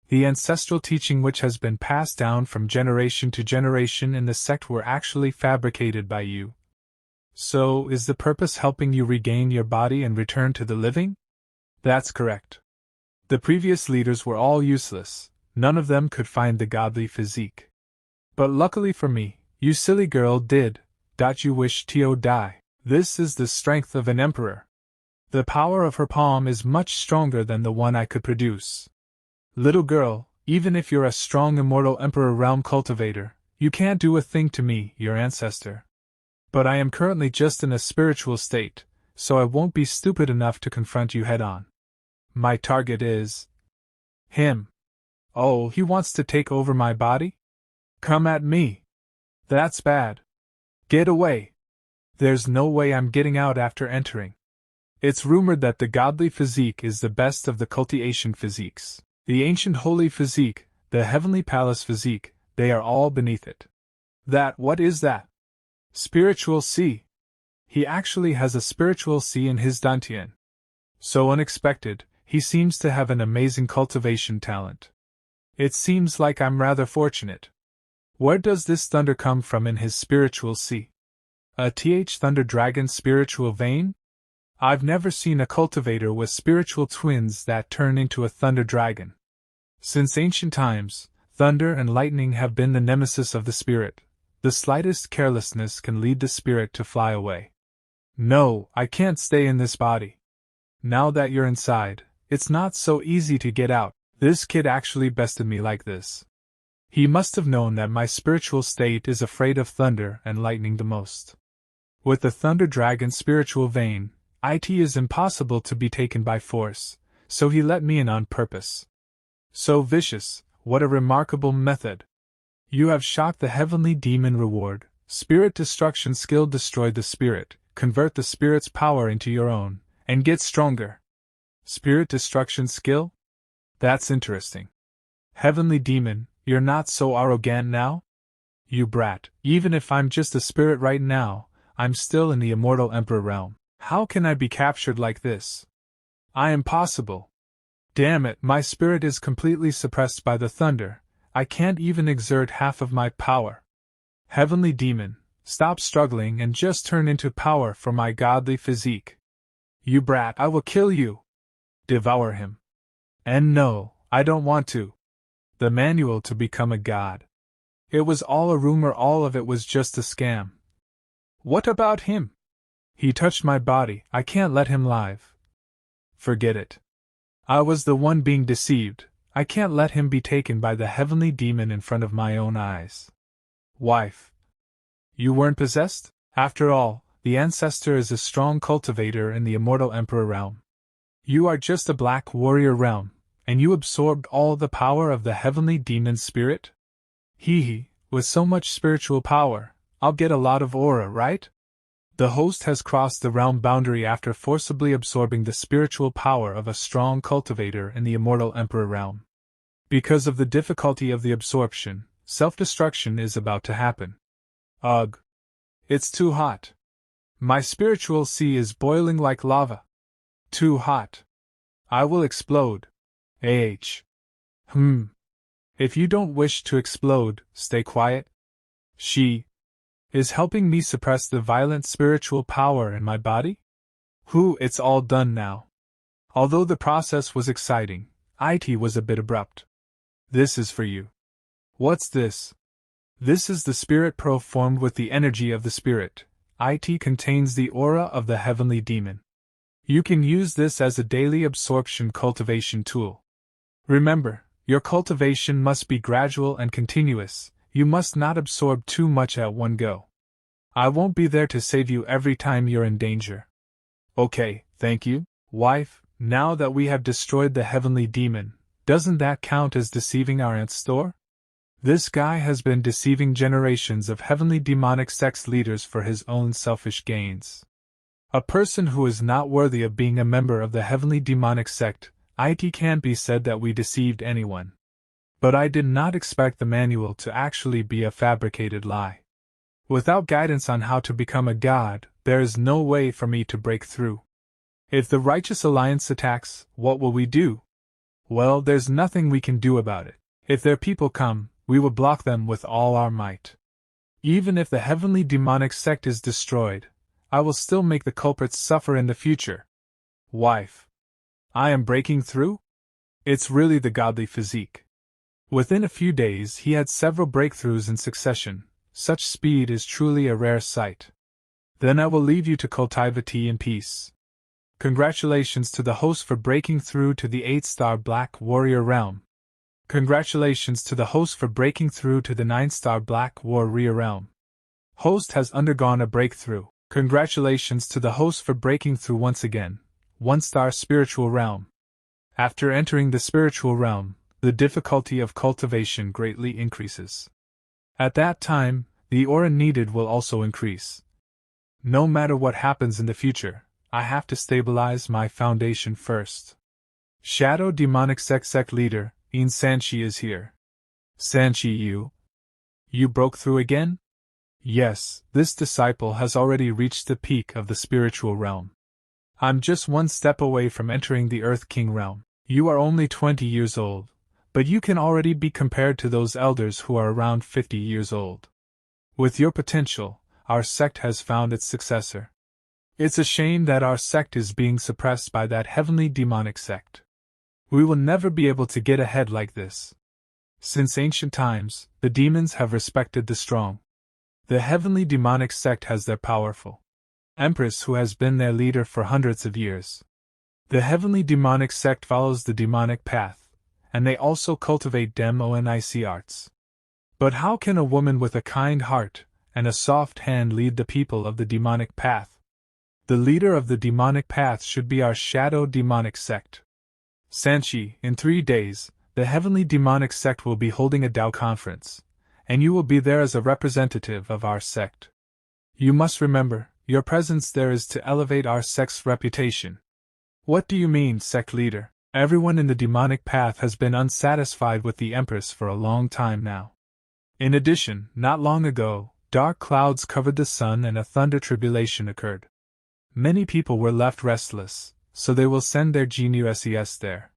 The ancestral teaching which has been passed down from generation to generation in the sect were actually fabricated by you. So, is the purpose helping you regain your body and return to the living? That's correct. The previous leaders were all useless, none of them could find the godly physique. But luckily for me, you silly girl did. You wish to die. This is the strength of an emperor. The power of her palm is much stronger than the one I could produce. Little girl, even if you're a strong immortal emperor realm cultivator, you can't do a thing to me, your ancestor. But I am currently just in a spiritual state, so I won't be stupid enough to confront you head-on. My target is him. Oh, he wants to take over my body? Come at me. That's bad. Get away. There's no way I'm getting out after entering. It's rumored that the godly physique is the best of the cultivation physiques. The ancient holy physique, the heavenly palace physique, they are all beneath it. What is that? Spiritual C. He actually has a spiritual C in his dantian. So unexpected, he seems to have an amazing cultivation talent. It seems like I'm rather fortunate. Where does this thunder come from in his spiritual C? A thunder dragon spiritual vein? I've never seen a cultivator with spiritual twins that turn into a thunder dragon. Since ancient times, Thunder and lightning have been the nemesis of the spirit. The slightest carelessness can lead the spirit to fly away. No, I can't stay in this body. Now that you're inside, it's not so easy to get out. This kid actually bested me like this. He must have known that my spiritual state is afraid of thunder and lightning the most. With the thunder dragon's spiritual vein, it is impossible to be taken by force, so he let me in on purpose. So vicious, what a remarkable method! You have shocked the heavenly demon reward. Spirit destruction skill: destroy the spirit, convert the spirit's power into your own, and get stronger. Spirit destruction skill? That's interesting. Heavenly demon, you're not so arrogant now? You brat, even if I'm just a spirit right now, I'm still in the immortal emperor realm. How can I be captured like this? I am possible. Damn it, my spirit is completely suppressed by the thunder. I can't even exert half of my power. Heavenly demon, stop struggling and just turn into power for my godly physique. You brat, I will kill you. Devour him. And no, I don't want to. The manual to become a god. It was all a rumor, all of it was just a scam. What about him? He touched my body, I can't let him live. Forget it. I was the one being deceived, I can't let him be taken by the heavenly demon in front of my own eyes. Wife. You weren't possessed? After all, the ancestor is a strong cultivator in the immortal emperor realm. You are just a black warrior realm, and you absorbed all the power of the heavenly demon spirit? Hee, with so much spiritual power, I'll get a lot of aura, right? The host has crossed the realm boundary after forcibly absorbing the spiritual power of a strong cultivator in the immortal emperor realm. Because of the difficulty of the absorption, self-destruction is about to happen. Ugh. It's too hot. My spiritual sea is boiling like lava. Too hot. I will explode. If you don't wish to explode, stay quiet. She is helping me suppress the violent spiritual power in my body? It's all done now. Although the process was exciting, it was a bit abrupt. This is for you. What's this? This is the spirit pearl formed with the energy of the spirit. It contains the aura of the heavenly demon. You can use this as a daily absorption cultivation tool. Remember, your cultivation must be gradual and continuous. You must not absorb too much at one go. I won't be there to save you every time you're in danger. Okay, thank you, wife. Now that we have destroyed the heavenly demon, doesn't that count as deceiving our ancestor? This guy has been deceiving generations of heavenly demonic sex leaders for his own selfish gains. A person who is not worthy of being a member of the heavenly demonic sect, it can't be said that we deceived anyone. But I did not expect the manual to actually be a fabricated lie. Without guidance on how to become a god, there is no way for me to break through. If the Righteous Alliance attacks, what will we do? Well, there's nothing we can do about it. If their people come, we will block them with all our might. Even if the heavenly demonic sect is destroyed, I will still make the culprits suffer in the future. Wife. I am breaking through? It's really the godly physique. Within a few days he had several breakthroughs in succession. Such speed is truly a rare sight. Then I will leave you to cultivate in peace. Congratulations to the host for breaking through to the 8-star Black Warrior realm. Congratulations to the host for breaking through to the 9-star Black Warrior realm. Host has undergone a breakthrough. Congratulations to the host for breaking through once again. 1-star Spiritual realm. After entering the spiritual realm, the difficulty of cultivation greatly increases. At that time, the aura needed will also increase. No matter what happens in the future, I have to stabilize my foundation first. Shadow Demonic Sect leader, Yin Sanchi is here. Sanchi, you broke through again? Yes, this disciple has already reached the peak of the spiritual realm. I'm just one step away from entering the Earth King realm. You are only 20 years old, but you can already be compared to those elders who are around 50 years old. With your potential, our sect has found its successor. It's a shame that our sect is being suppressed by that heavenly demonic sect. We will never be able to get ahead like this. Since ancient times, the demons have respected the strong. The heavenly demonic sect has their powerful Empress who has been their leader for hundreds of years. The heavenly demonic sect follows the demonic path, and they also cultivate demonic arts. But how can a woman with a kind heart and a soft hand lead the people of the demonic path? The leader of the demonic path should be our shadow demonic sect. Sanchi, in 3 days, the heavenly demonic sect will be holding a Tao conference, and you will be there as a representative of our sect. You must remember, your presence there is to elevate our sect's reputation. What do you mean, sect leader? Everyone in the demonic path has been unsatisfied with the Empress for a long time now. In addition, not long ago, dark clouds covered the sun and a thunder tribulation occurred. Many people were left restless, so they will send their geniuses there.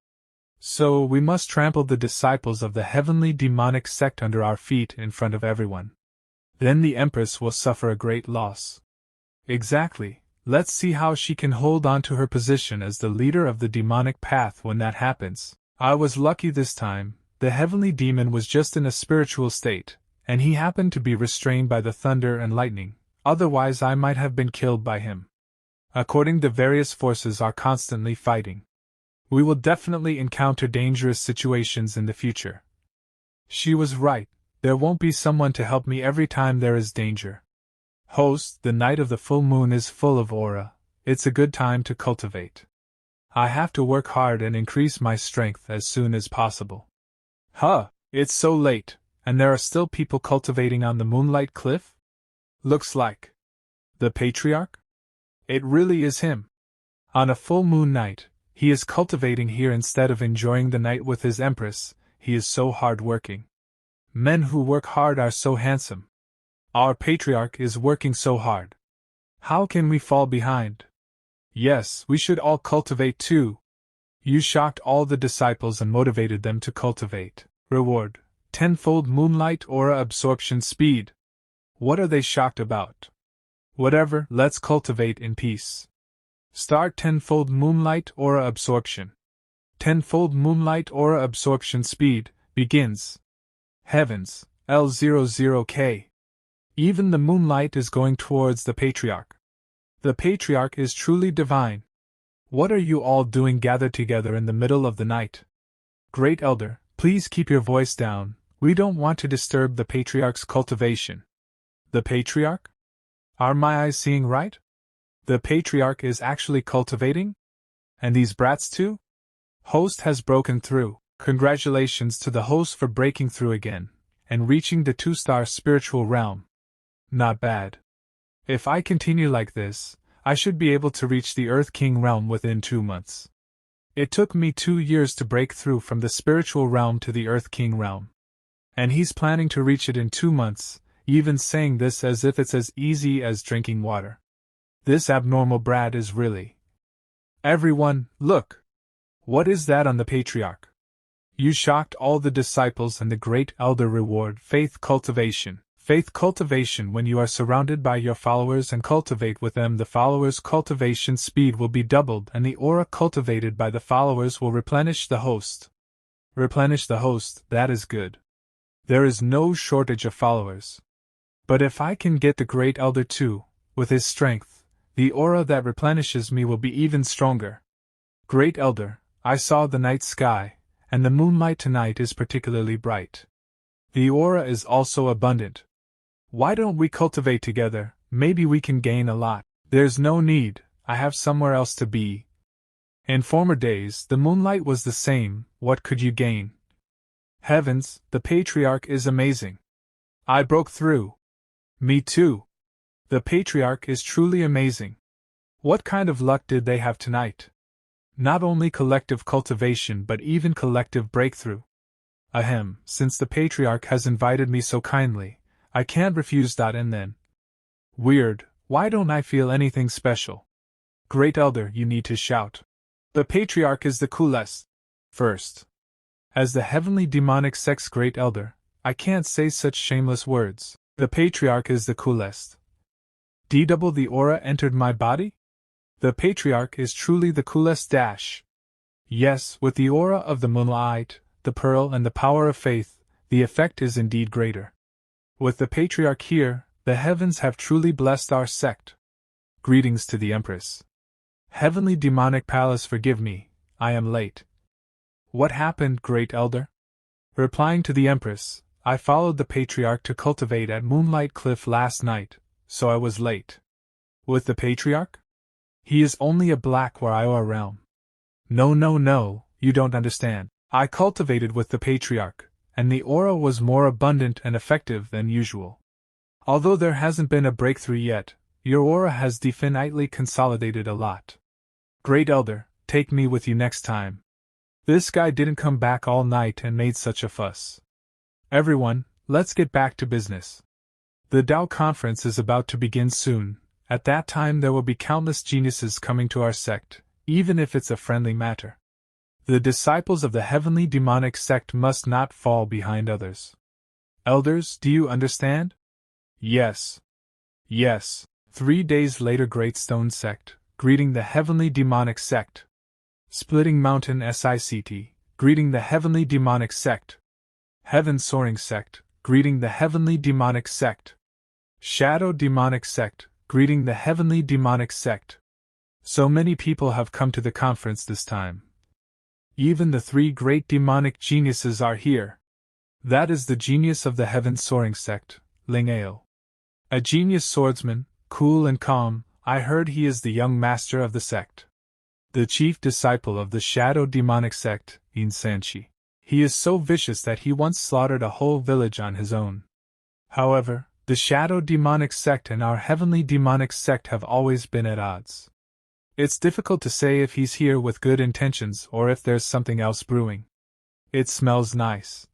So we must trample the disciples of the heavenly demonic sect under our feet in front of everyone. Then the Empress will suffer a great loss. Exactly, let's see how she can hold on to her position as the leader of the demonic path when that happens. I was lucky this time, the heavenly demon was just in a spiritual state, and he happened to be restrained by the thunder and lightning, otherwise I might have been killed by him. According the various forces are constantly fighting. We will definitely encounter dangerous situations in the future. She was right, there won't be someone to help me every time there is danger. Host, the night of the full moon is full of aura, it's a good time to cultivate. I have to work hard and increase my strength as soon as possible. It's so late, and there are still people cultivating on the moonlight cliff? Looks like the patriarch? It really is him. On a full moon night, he is cultivating here instead of enjoying the night with his Empress. He is so hard-working. Men who work hard are so handsome. Our patriarch is working so hard. How can we fall behind? Yes, we should all cultivate too. You shocked all the disciples and motivated them to cultivate. Reward: tenfold moonlight aura absorption speed. What are they shocked about? Whatever, let's cultivate in peace. Start tenfold moonlight aura absorption. Tenfold moonlight aura absorption speed begins. Heavens, L00K. Even the moonlight is going towards the patriarch. The patriarch is truly divine. What are you all doing gathered together in the middle of the night? Great Elder, please keep your voice down, we don't want to disturb the patriarch's cultivation. The patriarch? Are my eyes seeing right? The patriarch is actually cultivating? And these brats too? Host has broken through. Congratulations to the host for breaking through again, and reaching the 2-star spiritual realm. Not bad. If I continue like this, I should be able to reach the Earth King realm within 2 months. It took me 2 years to break through from the spiritual realm to the Earth King realm. And he's planning to reach it in 2 months, even saying this as if it's as easy as drinking water. This abnormal brat is really... Everyone, look! What is that on the patriarch? You shocked all the disciples and the great elder reward faith cultivation. Faith cultivation: when you are surrounded by your followers and cultivate with them, the followers' cultivation speed will be doubled and the aura cultivated by the followers will replenish the host. Replenish the host, that is good. There is no shortage of followers. But if I can get the great elder too, with his strength, the aura that replenishes me will be even stronger. Great Elder, I saw the night sky, and the moonlight tonight is particularly bright. The aura is also abundant. Why don't we cultivate together? Maybe we can gain a lot. There's no need, I have somewhere else to be. In former days, the moonlight was the same, what could you gain? Heavens, the patriarch is amazing. I broke through. Me too. The patriarch is truly amazing. What kind of luck did they have tonight? Not only collective cultivation but even collective breakthrough. Ahem, since the patriarch has invited me so kindly, I can't refuse. And then. Weird, why don't I feel anything special? Great Elder, you need to shout. The patriarch is the coolest. First. As the heavenly demonic sect's great elder, I can't say such shameless words. The patriarch is the coolest. Double the aura entered my body? The patriarch is truly the coolest dash. Yes, with the aura of the manhwaedit, the pearl and the power of faith, the effect is indeed greater. With the Patriarch here, the heavens have truly blessed our sect. Greetings to the Empress. Heavenly Demonic Palace, forgive me, I am late. What happened, Great Elder? Replying to the Empress, I followed the Patriarch to cultivate at Moonlight Cliff last night, so I was late. With the Patriarch? He is only a Blackwaria realm. No, you don't understand. I cultivated with the Patriarch, and the aura was more abundant and effective than usual. Although there hasn't been a breakthrough yet, your aura has definitely consolidated a lot. Great Elder, take me with you next time. This guy didn't come back all night and made such a fuss. Everyone, let's get back to business. The Tao conference is about to begin soon. At that time there will be countless geniuses coming to our sect, even if it's a friendly matter. The disciples of the heavenly demonic sect must not fall behind others. Elders, do you understand? Yes. 3 days later, Great Stone Sect, greeting the heavenly demonic sect. Splitting Mountain Sect, greeting the heavenly demonic sect. Heaven Soaring Sect, greeting the heavenly demonic sect. Shadow Demonic Sect, greeting the heavenly demonic sect. So many people have come to the conference this time. Even the 3 great demonic geniuses are here. That is the genius of the Heaven Soaring Sect, Ling Xiaoyao. A genius swordsman, cool and calm. I heard he is the young master of the sect. The chief disciple of the Shadow Demonic Sect, Ning Tian. He is so vicious that he once slaughtered a whole village on his own. However, the Shadow Demonic Sect and our Heavenly Demonic Sect have always been at odds. It's difficult to say if he's here with good intentions or if there's something else brewing. It smells nice.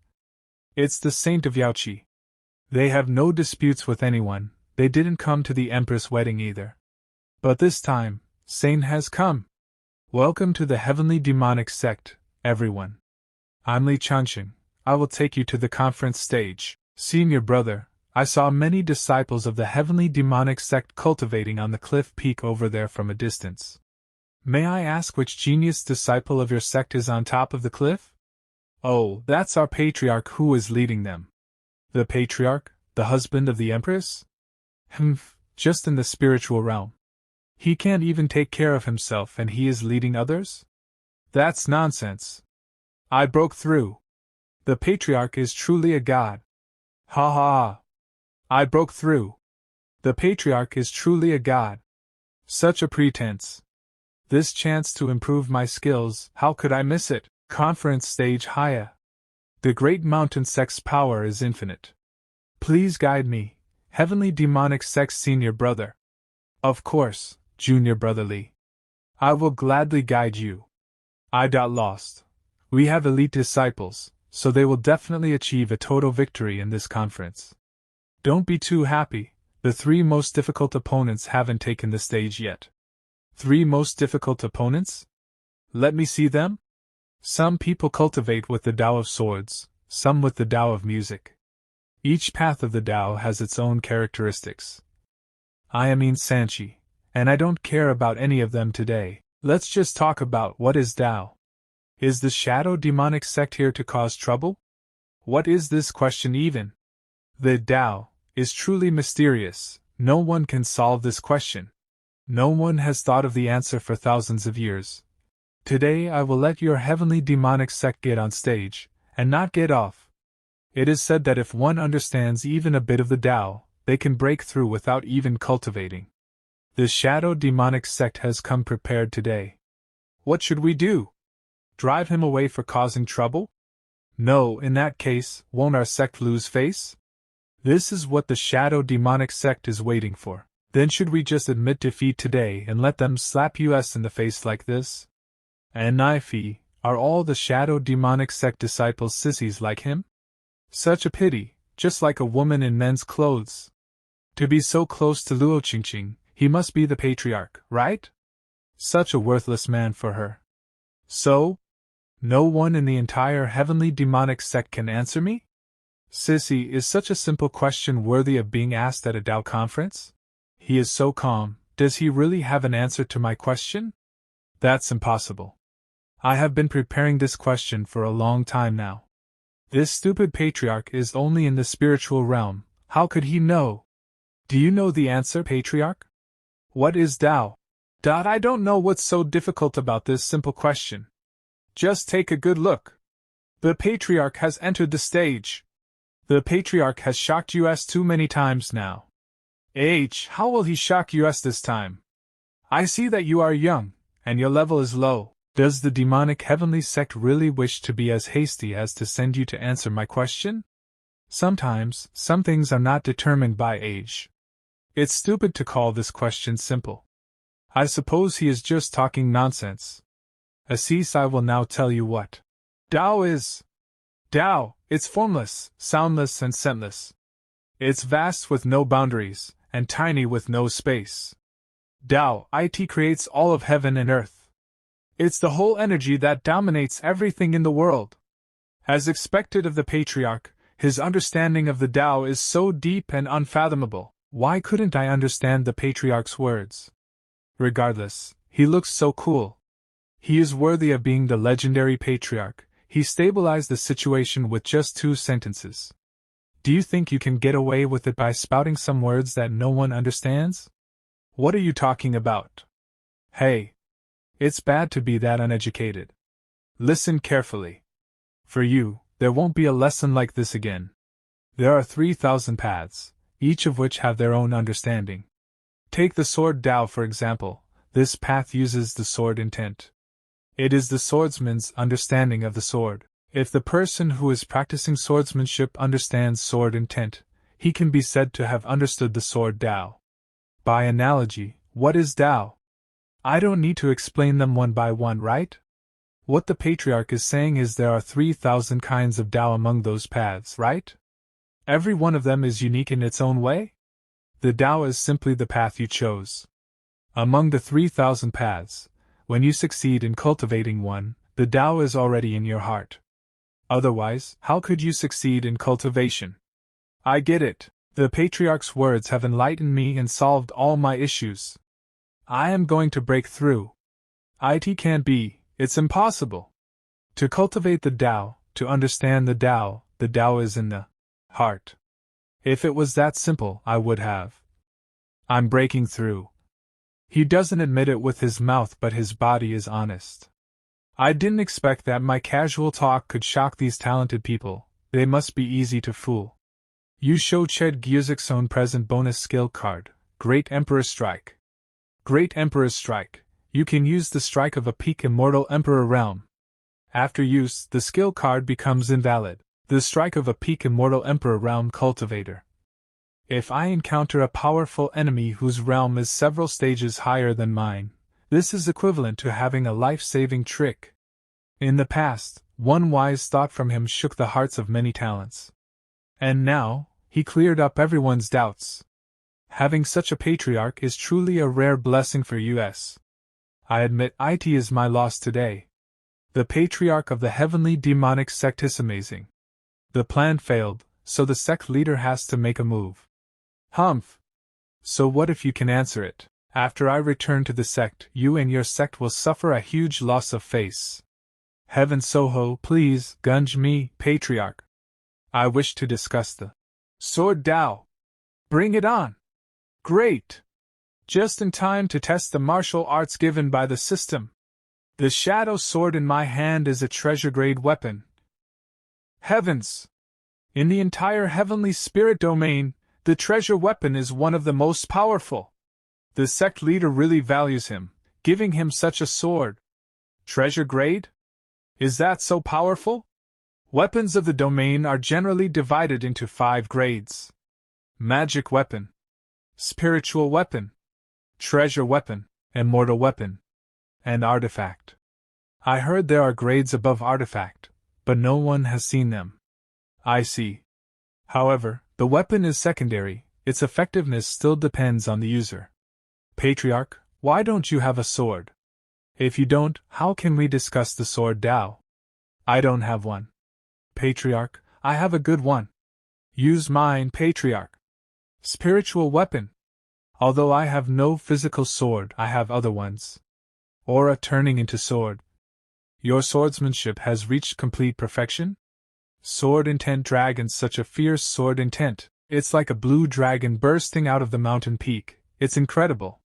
It's the Saint of Yaoqi. They have no disputes with anyone, they didn't come to the Empress wedding either. But this time, Saint has come. Welcome to the Heavenly Demonic Sect, everyone. I'm Li Chanxing. I will take you to the conference stage. Senior brother, I saw many disciples of the Heavenly Demonic Sect cultivating on the cliff peak over there from a distance. May I ask which genius disciple of your sect is on top of the cliff? Oh, that's our Patriarch who is leading them. The Patriarch, the husband of the Empress? Just in the spiritual realm. He can't even take care of himself and he is leading others? That's nonsense. I broke through. The Patriarch is truly a god. Ha ha. I broke through. The Patriarch is truly a god. Such a pretense. This chance to improve my skills, how could I miss it? Conference stage Haya. The Great Mountain Sect's power is infinite. Please guide me, Heavenly Demonic Sect Senior Brother. Of course, Junior Brother Li. I will gladly guide you. I got lost. We have elite disciples, so they will definitely achieve a total victory in this conference. Don't be too happy, the 3 most difficult opponents haven't taken the stage yet. 3 most difficult opponents? Let me see them? Some people cultivate with the Tao of Swords, some with the Tao of Music. Each path of the Tao has its own characteristics. I am Ning Tian, and I don't care about any of them today. Let's just talk about what is Tao. Is the Shadow Demonic Sect here to cause trouble? What is this question even? The Tao is truly mysterious. No one can solve this question. No one has thought of the answer for thousands of years. Today I will let your Heavenly Demonic Sect get on stage, and not get off. It is said that if one understands even a bit of the Tao, they can break through without even cultivating. The Shadow Demonic Sect has come prepared today. What should we do? Drive him away for causing trouble? No, in that case, won't our sect lose face? This is what the Shadow Demonic Sect is waiting for. Then should we just admit defeat today and let them slap us in the face like this? And Naifi, are all the Shadow Demonic Sect disciples sissies like him? Such a pity, just like a woman in men's clothes. To be so close to Luo Qingqing, he must be the Patriarch, right? Such a worthless man for her. So? No one in the entire Heavenly Demonic Sect can answer me? Sissy, is such a simple question worthy of being asked at a Tao conference? He is so calm, does he really have an answer to my question? That's impossible. I have been preparing this question for a long time now. This stupid patriarch is only in the spiritual realm, how could he know? Do you know the answer, patriarch? What is Tao? I don't know what's so difficult about this simple question. Just take a good look. The patriarch has entered the stage. The patriarch has shocked us too many times now. How will he shock us this time? I see that you are young, and your level is low. Does the demonic heavenly sect really wish to be as hasty as to send you to answer my question? Sometimes, some things are not determined by age. It's stupid to call this question simple. I suppose he is just talking nonsense. Assis, I will now tell you what Tao is. Tao, it's formless, soundless, and scentless. It's vast with no boundaries, and tiny with no space. Tao, it creates all of heaven and earth. It's the whole energy that dominates everything in the world. As expected of the patriarch, his understanding of the Tao is so deep and unfathomable. Why couldn't I understand the patriarch's words? Regardless, he looks so cool. He is worthy of being the legendary patriarch. He stabilized the situation with just 2 sentences. Do you think you can get away with it by spouting some words that no one understands? What are you talking about? Hey! It's bad to be that uneducated. Listen carefully. For you, there won't be a lesson like this again. There are 3,000 paths, each of which have their own understanding. Take the sword Tao for example. This path uses the sword intent. It is the swordsman's understanding of the sword. If the person who is practicing swordsmanship understands sword intent, he can be said to have understood the sword Tao. By analogy, what is Tao? I don't need to explain them one by one, right? What the patriarch is saying is there are 3,000 kinds of Tao among those paths, right? Every one of them is unique in its own way? The Tao is simply the path you chose. Among the 3,000 paths, when you succeed in cultivating one, the Tao is already in your heart. Otherwise, how could you succeed in cultivation? I get it. The patriarch's words have enlightened me and solved all my issues. I am going to break through. It can't be, it's impossible. To cultivate the Tao, to understand the Tao is in the heart. If it was that simple, I would have. I'm breaking through. He doesn't admit it with his mouth, but his body is honest. I didn't expect that my casual talk could shock these talented people. They must be easy to fool. You show Ched Gyuzik's own present bonus skill card, Great Emperor's Strike. Great Emperor's Strike. You can use the strike of a peak immortal Emperor realm. After use, the skill card becomes invalid. The strike of a peak immortal Emperor realm cultivator. If I encounter a powerful enemy whose realm is several stages higher than mine, this is equivalent to having a life-saving trick. In the past, one wise thought from him shook the hearts of many talents. And now, he cleared up everyone's doubts. Having such a patriarch is truly a rare blessing for us. I admit it is my loss today. The patriarch of the heavenly demonic sect is amazing. The plan failed, so the sect leader has to make a move. Humph! So what if you can answer it? After I return to the sect, you and your sect will suffer a huge loss of face. Heaven Soho, please, gunge me, patriarch. I wish to discuss the sword Tao. Bring it on! Great! Just in time to test the martial arts given by the system. The shadow sword in my hand is a treasure-grade weapon. Heavens! In the entire heavenly spirit domain, the treasure weapon is one of the most powerful. The sect leader really values him, giving him such a sword. Treasure grade? Is that so powerful? Weapons of the domain are generally divided into 5 grades. Magic weapon. Spiritual weapon. Treasure weapon. Immortal weapon. And artifact. I heard there are grades above artifact, but no one has seen them. I see. However, the weapon is secondary, its effectiveness still depends on the user. Patriarch, why don't you have a sword? If you don't, how can we discuss the sword Tao? I don't have one. Patriarch, I have a good one. Use mine, Patriarch. Spiritual weapon. Although I have no physical sword, I have other ones. Aura turning into sword. Your swordsmanship has reached complete perfection? Sword intent dragon, such a fierce sword intent. It's like a blue dragon bursting out of the mountain peak. It's incredible.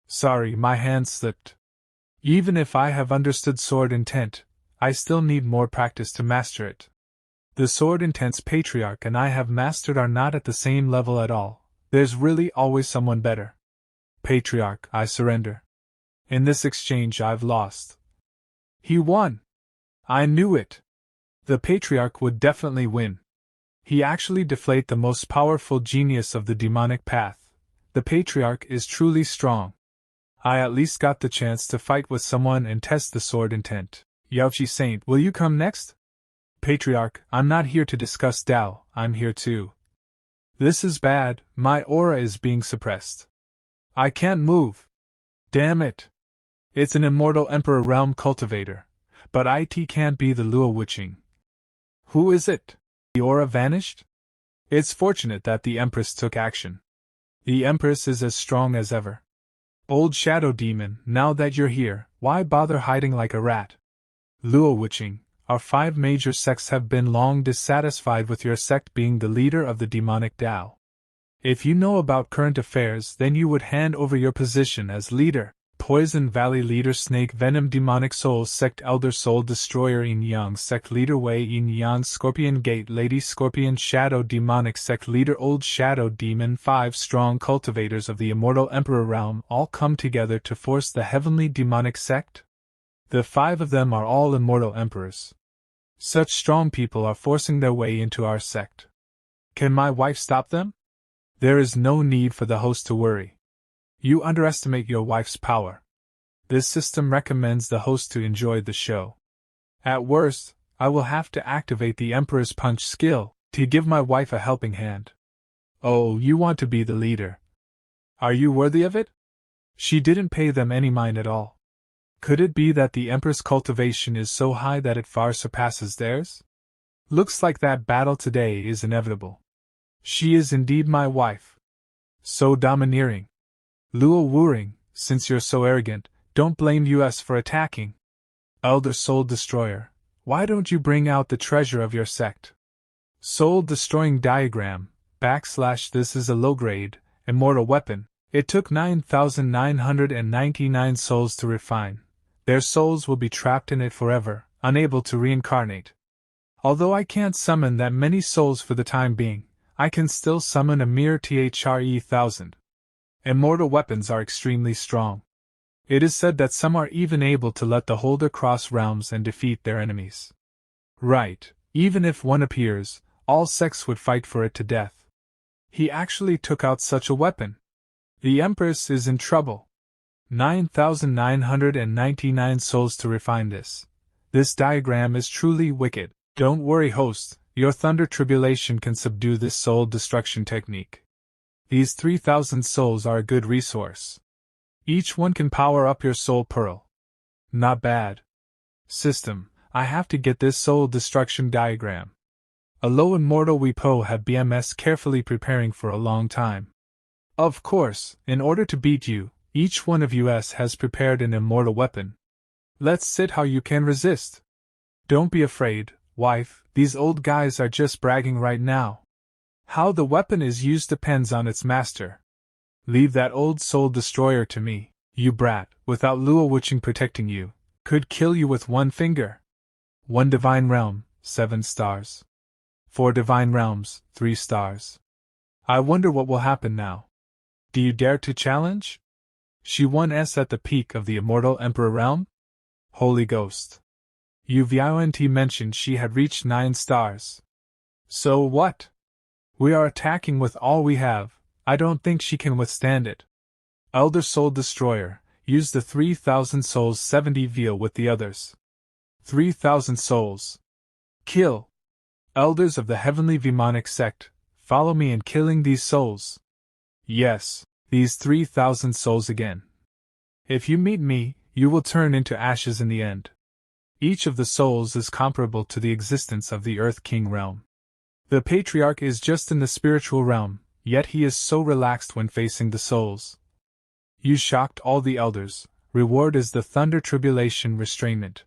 Sorry, my hand slipped. Even if I have understood sword intent, I still need more practice to master it. The sword intent's patriarch and I have mastered are not at the same level at all. There's really always someone better. Patriarch, I surrender. In this exchange I've lost. He won. I knew it. The patriarch would definitely win. He actually deflated the most powerful genius of the demonic path. The patriarch is truly strong. I at least got the chance to fight with someone and test the sword intent. Yaochi Saint, will you come next? Patriarch, I'm not here to discuss Tao, I'm here to. This is bad, my aura is being suppressed. I can't move. Damn it. It's an immortal Emperor realm cultivator, but it can't be the Luo Wuqing. Who is it? The aura vanished? It's fortunate that the Empress took action. The Empress is as strong as ever. Old Shadow Demon, now that you're here, why bother hiding like a rat? Luo Wuqing, our 5 major sects have been long dissatisfied with your sect being the leader of the demonic Tao. If you know about current affairs, then you would hand over your position as leader. Poison Valley Leader Snake Venom Demonic Soul Sect Elder Soul Destroyer Yin Yang Sect Leader Wei Yin Yang Scorpion Gate Lady Scorpion Shadow Demonic Sect Leader Old Shadow Demon 5 strong cultivators of the Immortal Emperor Realm all come together to force the Heavenly Demonic Sect? The 5 of them are all Immortal Emperors. Such strong people are forcing their way into our sect. Can my wife stop them? There is no need for the host to worry. You underestimate your wife's power. This system recommends the host to enjoy the show. At worst, I will have to activate the Emperor's Punch skill to give my wife a helping hand. Oh, you want to be the leader. Are you worthy of it? She didn't pay them any mind at all. Could it be that the Empress' cultivation is so high that it far surpasses theirs? Looks like that battle today is inevitable. She is indeed my wife. So domineering. Luo Wuring, since you're so arrogant, don't blame us for attacking. Elder Soul Destroyer, why don't you bring out the treasure of your sect? Soul Destroying Diagram, / this is a low-grade, immortal weapon. It took 9,999 souls to refine. Their souls will be trapped in it forever, unable to reincarnate. Although I can't summon that many souls for the time being, I can still summon a mere 1,000. Immortal weapons are extremely strong. It is said that some are even able to let the holder cross realms and defeat their enemies. Right, even if one appears, all sects would fight for it to death. He actually took out such a weapon. The Empress is in trouble. 9,999 souls to refine this. This diagram is truly wicked. Don't worry, host, your thunder tribulation can subdue this soul destruction technique. These 3,000 souls are a good resource. Each one can power up your soul pearl. Not bad. System, I have to get this soul destruction diagram. A low immortal Weepo have BMS carefully preparing for a long time. Of course, in order to beat you, each one of us has prepared an immortal weapon. Let's see how you can resist. Don't be afraid, wife, these old guys are just bragging right now. How the weapon is used depends on its master. Leave that old soul destroyer to me, you brat, without Luo Wuqing protecting you, could kill you with one finger. 1 Divine Realm, 7 stars. 4 Divine Realms, 3 stars. I wonder what will happen now. Do you dare to challenge? She won S at the peak of the Immortal Emperor Realm? Holy Ghost. Uviont mentioned she had reached 9 stars. So what? We are attacking with all we have. I don't think she can withstand it. Elder Soul Destroyer, use the 3,000 souls 70 veal with the others. 3,000 souls. Kill. Elders of the Heavenly Demonic Sect, follow me in killing these souls. Yes, these 3,000 souls again. If you meet me, you will turn into ashes in the end. Each of the souls is comparable to the existence of the Earth King realm. The Patriarch is just in the spiritual realm, yet he is so relaxed when facing the souls. You shocked all the elders. Reward is the Thunder Tribulation Restrainment.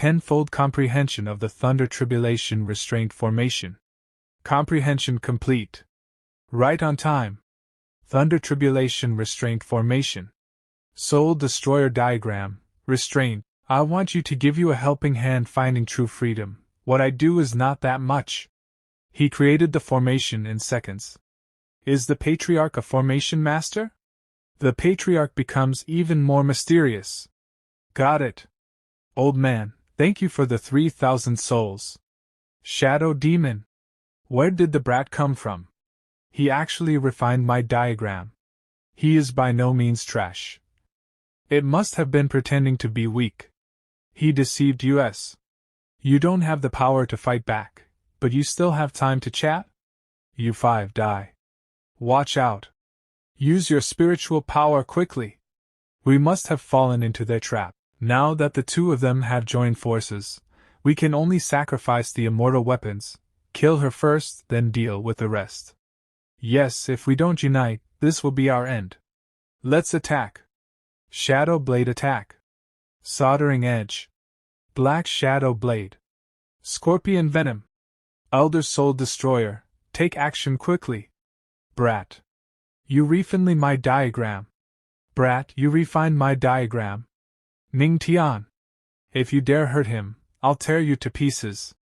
tenfold comprehension of the thunder tribulation restraint formation. Comprehension complete. Right on time. Thunder tribulation restraint formation. Soul destroyer diagram, restraint. I want you to give you a helping hand finding true freedom. What I do is not that much. He created the formation in seconds. Is the patriarch a formation master? The patriarch becomes even more mysterious. Got it. Old man, thank you for the 3,000 souls. Shadow demon. Where did the brat come from? He actually refined my diagram. He is by no means trash. It must have been pretending to be weak. He deceived us. You don't have the power to fight back, but you still have time to chat? You 5 die. Watch out. Use your spiritual power quickly. We must have fallen into their trap. Now that the two of them have joined forces, we can only sacrifice the immortal weapons, kill her first, then deal with the rest. Yes, if we don't unite, this will be our end. Let's attack. Shadow blade attack. Soldering edge. Black shadow blade. Scorpion venom. Elder soul destroyer, take action quickly. Brat. You refined my diagram. Brat, you refined my diagram. Ning Tian. If you dare hurt him, I'll tear you to pieces.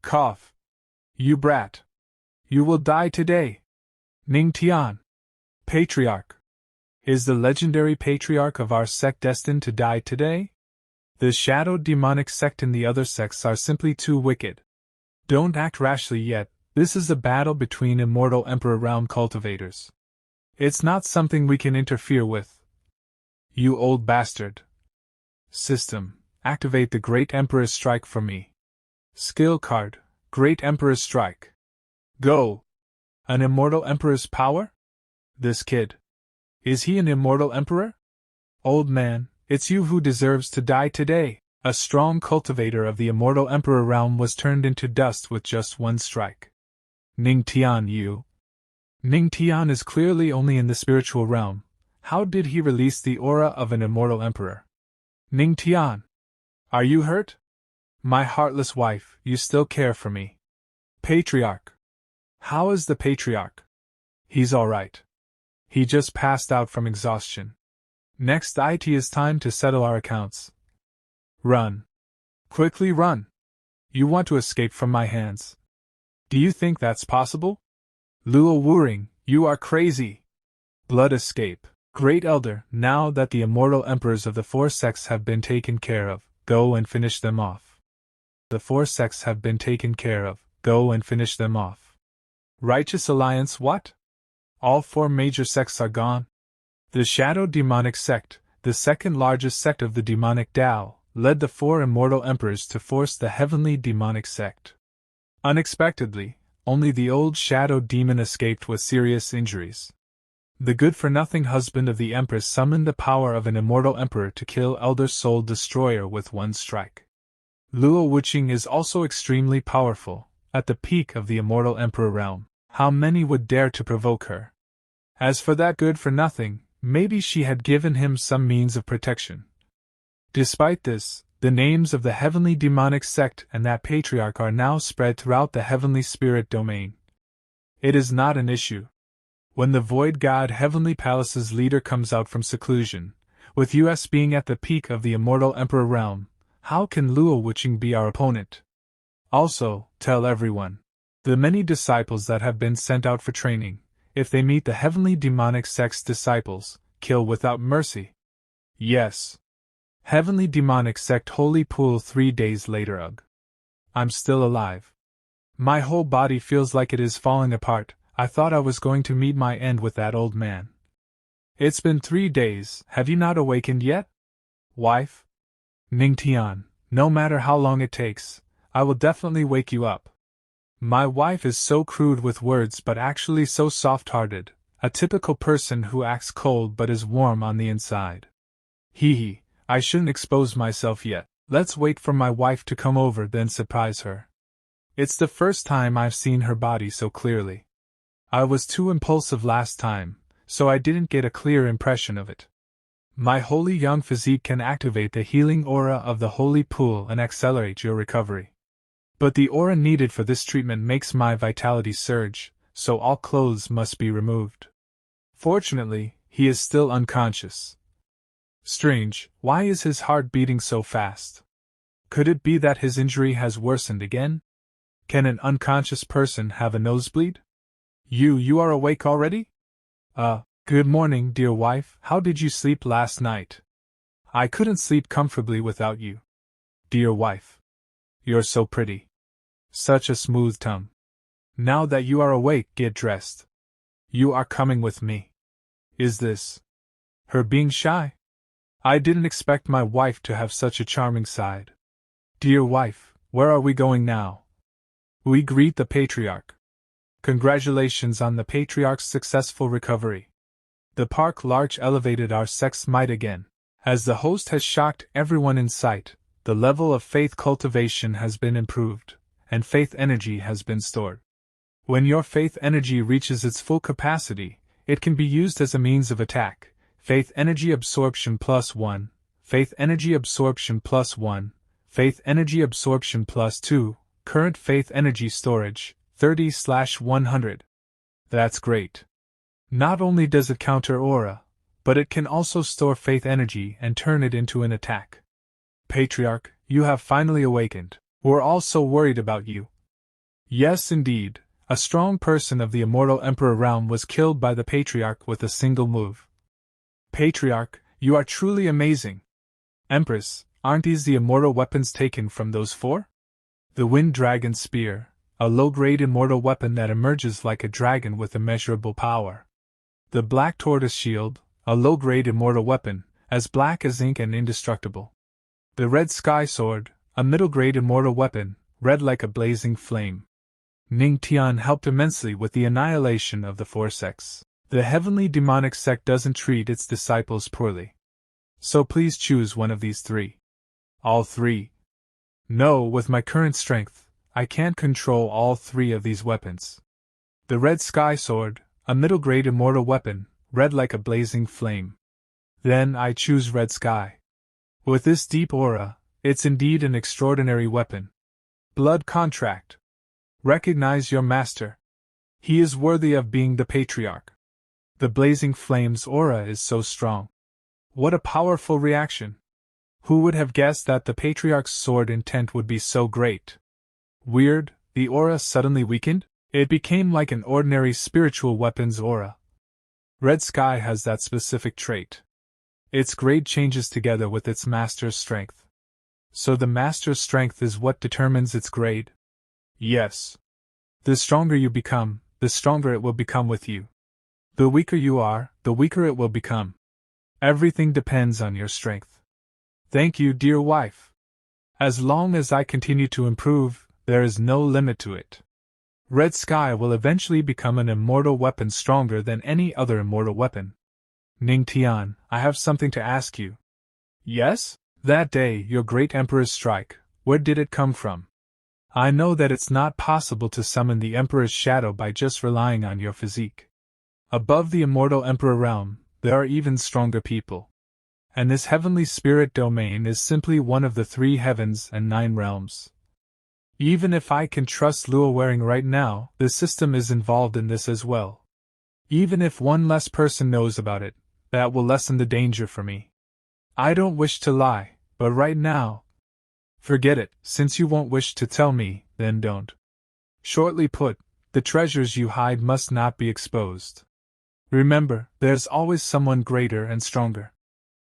Cough. You brat. You will die today. Ning Tian. Patriarch. Is the legendary patriarch of our sect destined to die today? The shadow demonic sect and the other sects are simply too wicked. Don't act rashly yet, this is a battle between immortal Emperor realm cultivators. It's not something we can interfere with. You old bastard. System, activate the Great Emperor's Strike for me. Skill card, Great Emperor's Strike. Go! An immortal Emperor's power? This kid. Is he an immortal Emperor? Old man, it's you who deserves to die today. A strong cultivator of the immortal Emperor realm was turned into dust with just one strike. Ning Tian, you. Ning Tian is clearly only in the spiritual realm. How did he release the aura of an immortal Emperor? Ning Tian. Are you hurt? My heartless wife, you still care for me. Patriarch. How is the patriarch? He's alright. He just passed out from exhaustion. Next it is time to settle our accounts. Run. Quickly run. You want to escape from my hands. Do you think that's possible? Luo Wuring, you are crazy. Blood escape. Great Elder, now that the immortal emperors of the 4 sects have been taken care of, go and finish them off. The 4 sects have been taken care of, go and finish them off. Righteous Alliance what? All 4 major sects are gone? The Shadow Demonic Sect, the second largest sect of the demonic Tao, led the 4 immortal emperors to force the heavenly demonic sect. Unexpectedly, only the old shadow demon escaped with serious injuries. The good-for-nothing husband of the Empress summoned the power of an immortal emperor to kill Elder Soul Destroyer with one strike. Luo Wuqing is also extremely powerful, at the peak of the immortal emperor realm. How many would dare to provoke her? As for that good-for-nothing, maybe she had given him some means of protection. Despite this, the names of the heavenly demonic sect and that patriarch are now spread throughout the heavenly spirit domain. It is not an issue. When the Void God Heavenly Palace's leader comes out from seclusion, with us being at the peak of the immortal Emperor realm, how can Luo Wuqing be our opponent? Also, tell everyone. The many disciples that have been sent out for training, if they meet the heavenly demonic sect's disciples, kill without mercy. Yes. Heavenly demonic sect holy pool 3 days later. Ugh. I'm still alive. My whole body feels like it is falling apart. I thought I was going to meet my end with that old man. It's been 3 days, have you not awakened yet? Wife? Ning Tian, no matter how long it takes, I will definitely wake you up. My wife is so crude with words but actually so soft-hearted, a typical person who acts cold but is warm on the inside. Hee, I shouldn't expose myself yet. Let's wait for my wife to come over then surprise her. It's the first time I've seen her body so clearly. I was too impulsive last time, so I didn't get a clear impression of it. My holy young physique can activate the healing aura of the holy pool and accelerate your recovery. But the aura needed for this treatment makes my vitality surge, so all clothes must be removed. Fortunately, he is still unconscious. Strange, why is his heart beating so fast? Could it be that his injury has worsened again? Can an unconscious person have a nosebleed? You are awake already? Good morning, dear wife. How did you sleep last night? I couldn't sleep comfortably without you. Dear wife. You're so pretty. Such a smooth tongue. Now that you are awake, get dressed. You are coming with me. Is this her being shy? I didn't expect my wife to have such a charming side. Dear wife, where are we going now? We greet the patriarch. Congratulations on the patriarch's successful recovery. The park large elevated our sect's might again. As the host has shocked everyone in sight, the level of faith cultivation has been improved, and faith energy has been stored. When your faith energy reaches its full capacity, it can be used as a means of attack. Faith energy absorption +1, faith energy absorption +1, faith energy absorption +2, current faith energy storage, 30/100. That's great. Not only does it counter aura, but it can also store faith energy and turn it into an attack. Patriarch, you have finally awakened. We're all so worried about you. Yes, indeed, a strong person of the immortal emperor realm was killed by the Patriarch with a single move. Patriarch, you are truly amazing. Empress, aren't these the immortal weapons taken from those four? The Wind Dragon Spear, a low-grade immortal weapon that emerges like a dragon with immeasurable power. The Black Tortoise Shield, a low-grade immortal weapon, as black as ink and indestructible. The Red Sky Sword, a middle-grade immortal weapon, red like a blazing flame. Ning Tian helped immensely with the annihilation of the four sects. The heavenly demonic sect doesn't treat its disciples poorly. So please choose one of these three. All three. No, with my current strength, I can't control all three of these weapons. The Red Sky Sword, a middle-grade immortal weapon, red like a blazing flame. Then I choose Red Sky. With this deep aura, it's indeed an extraordinary weapon. Blood contract. Recognize your master. He is worthy of being the patriarch. The blazing flame's aura is so strong. What a powerful reaction. Who would have guessed that the patriarch's sword intent would be so great? Weird, the aura suddenly weakened? It became like an ordinary spiritual weapon's aura. Red Sky has that specific trait. Its grade changes together with its master's strength. So the master's strength is what determines its grade? Yes. The stronger you become, the stronger it will become with you. The weaker you are, the weaker it will become. Everything depends on your strength. Thank you, dear wife. As long as I continue to improve, there is no limit to it. Red Sky will eventually become an immortal weapon stronger than any other immortal weapon. Ning Tian, I have something to ask you. Yes? That day, your great emperor's strike, where did it come from? I know that it's not possible to summon the emperor's shadow by just relying on your physique. Above the immortal emperor realm, there are even stronger people. And this heavenly spirit domain is simply one of the 3 heavens and 9 realms. Even if I can trust Luo Waring right now, the system is involved in this as well. Even if one less person knows about it, that will lessen the danger for me. I don't wish to lie, but right now... Forget it, since you won't wish to tell me, then don't. Shortly put, the treasures you hide must not be exposed. Remember, there's always someone greater and stronger.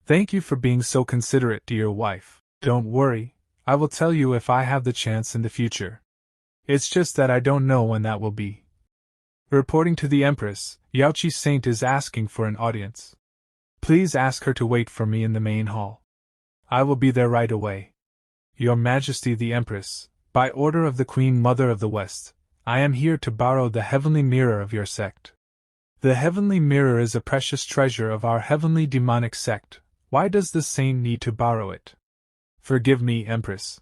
Thank you for being so considerate, dear wife. Don't worry, I will tell you if I have the chance in the future. It's just that I don't know when that will be. Reporting to the Empress, Yaoqi Saint is asking for an audience. Please ask her to wait for me in the main hall. I will be there right away. Your Majesty the Empress, by order of the Queen Mother of the West, I am here to borrow the heavenly mirror of your sect. The heavenly mirror is a precious treasure of our heavenly demonic sect. Why does the saint need to borrow it? Forgive me, Empress.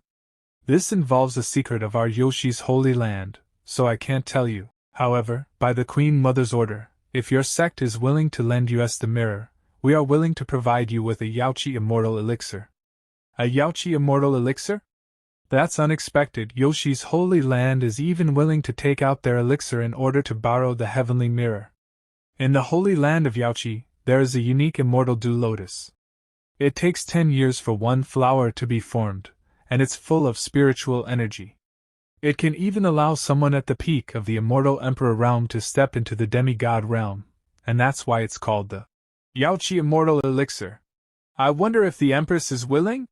This involves a secret of our Yoshi's holy land, so I can't tell you. However, by the Queen Mother's order, if your sect is willing to lend us the mirror, we are willing to provide you with a Yaoqi Immortal Elixir. A Yaoqi Immortal Elixir? That's unexpected. Yoshi's Holy Land is even willing to take out their elixir in order to borrow the Heavenly Mirror. In the Holy Land of Yaoqi, there is a unique immortal dew lotus. It takes 10 years for one flower to be formed, and it's full of spiritual energy. It can even allow someone at the peak of the immortal Emperor realm to step into the demigod realm, and that's why it's called the Yaoqi Immortal Elixir. I wonder if the Empress is willing?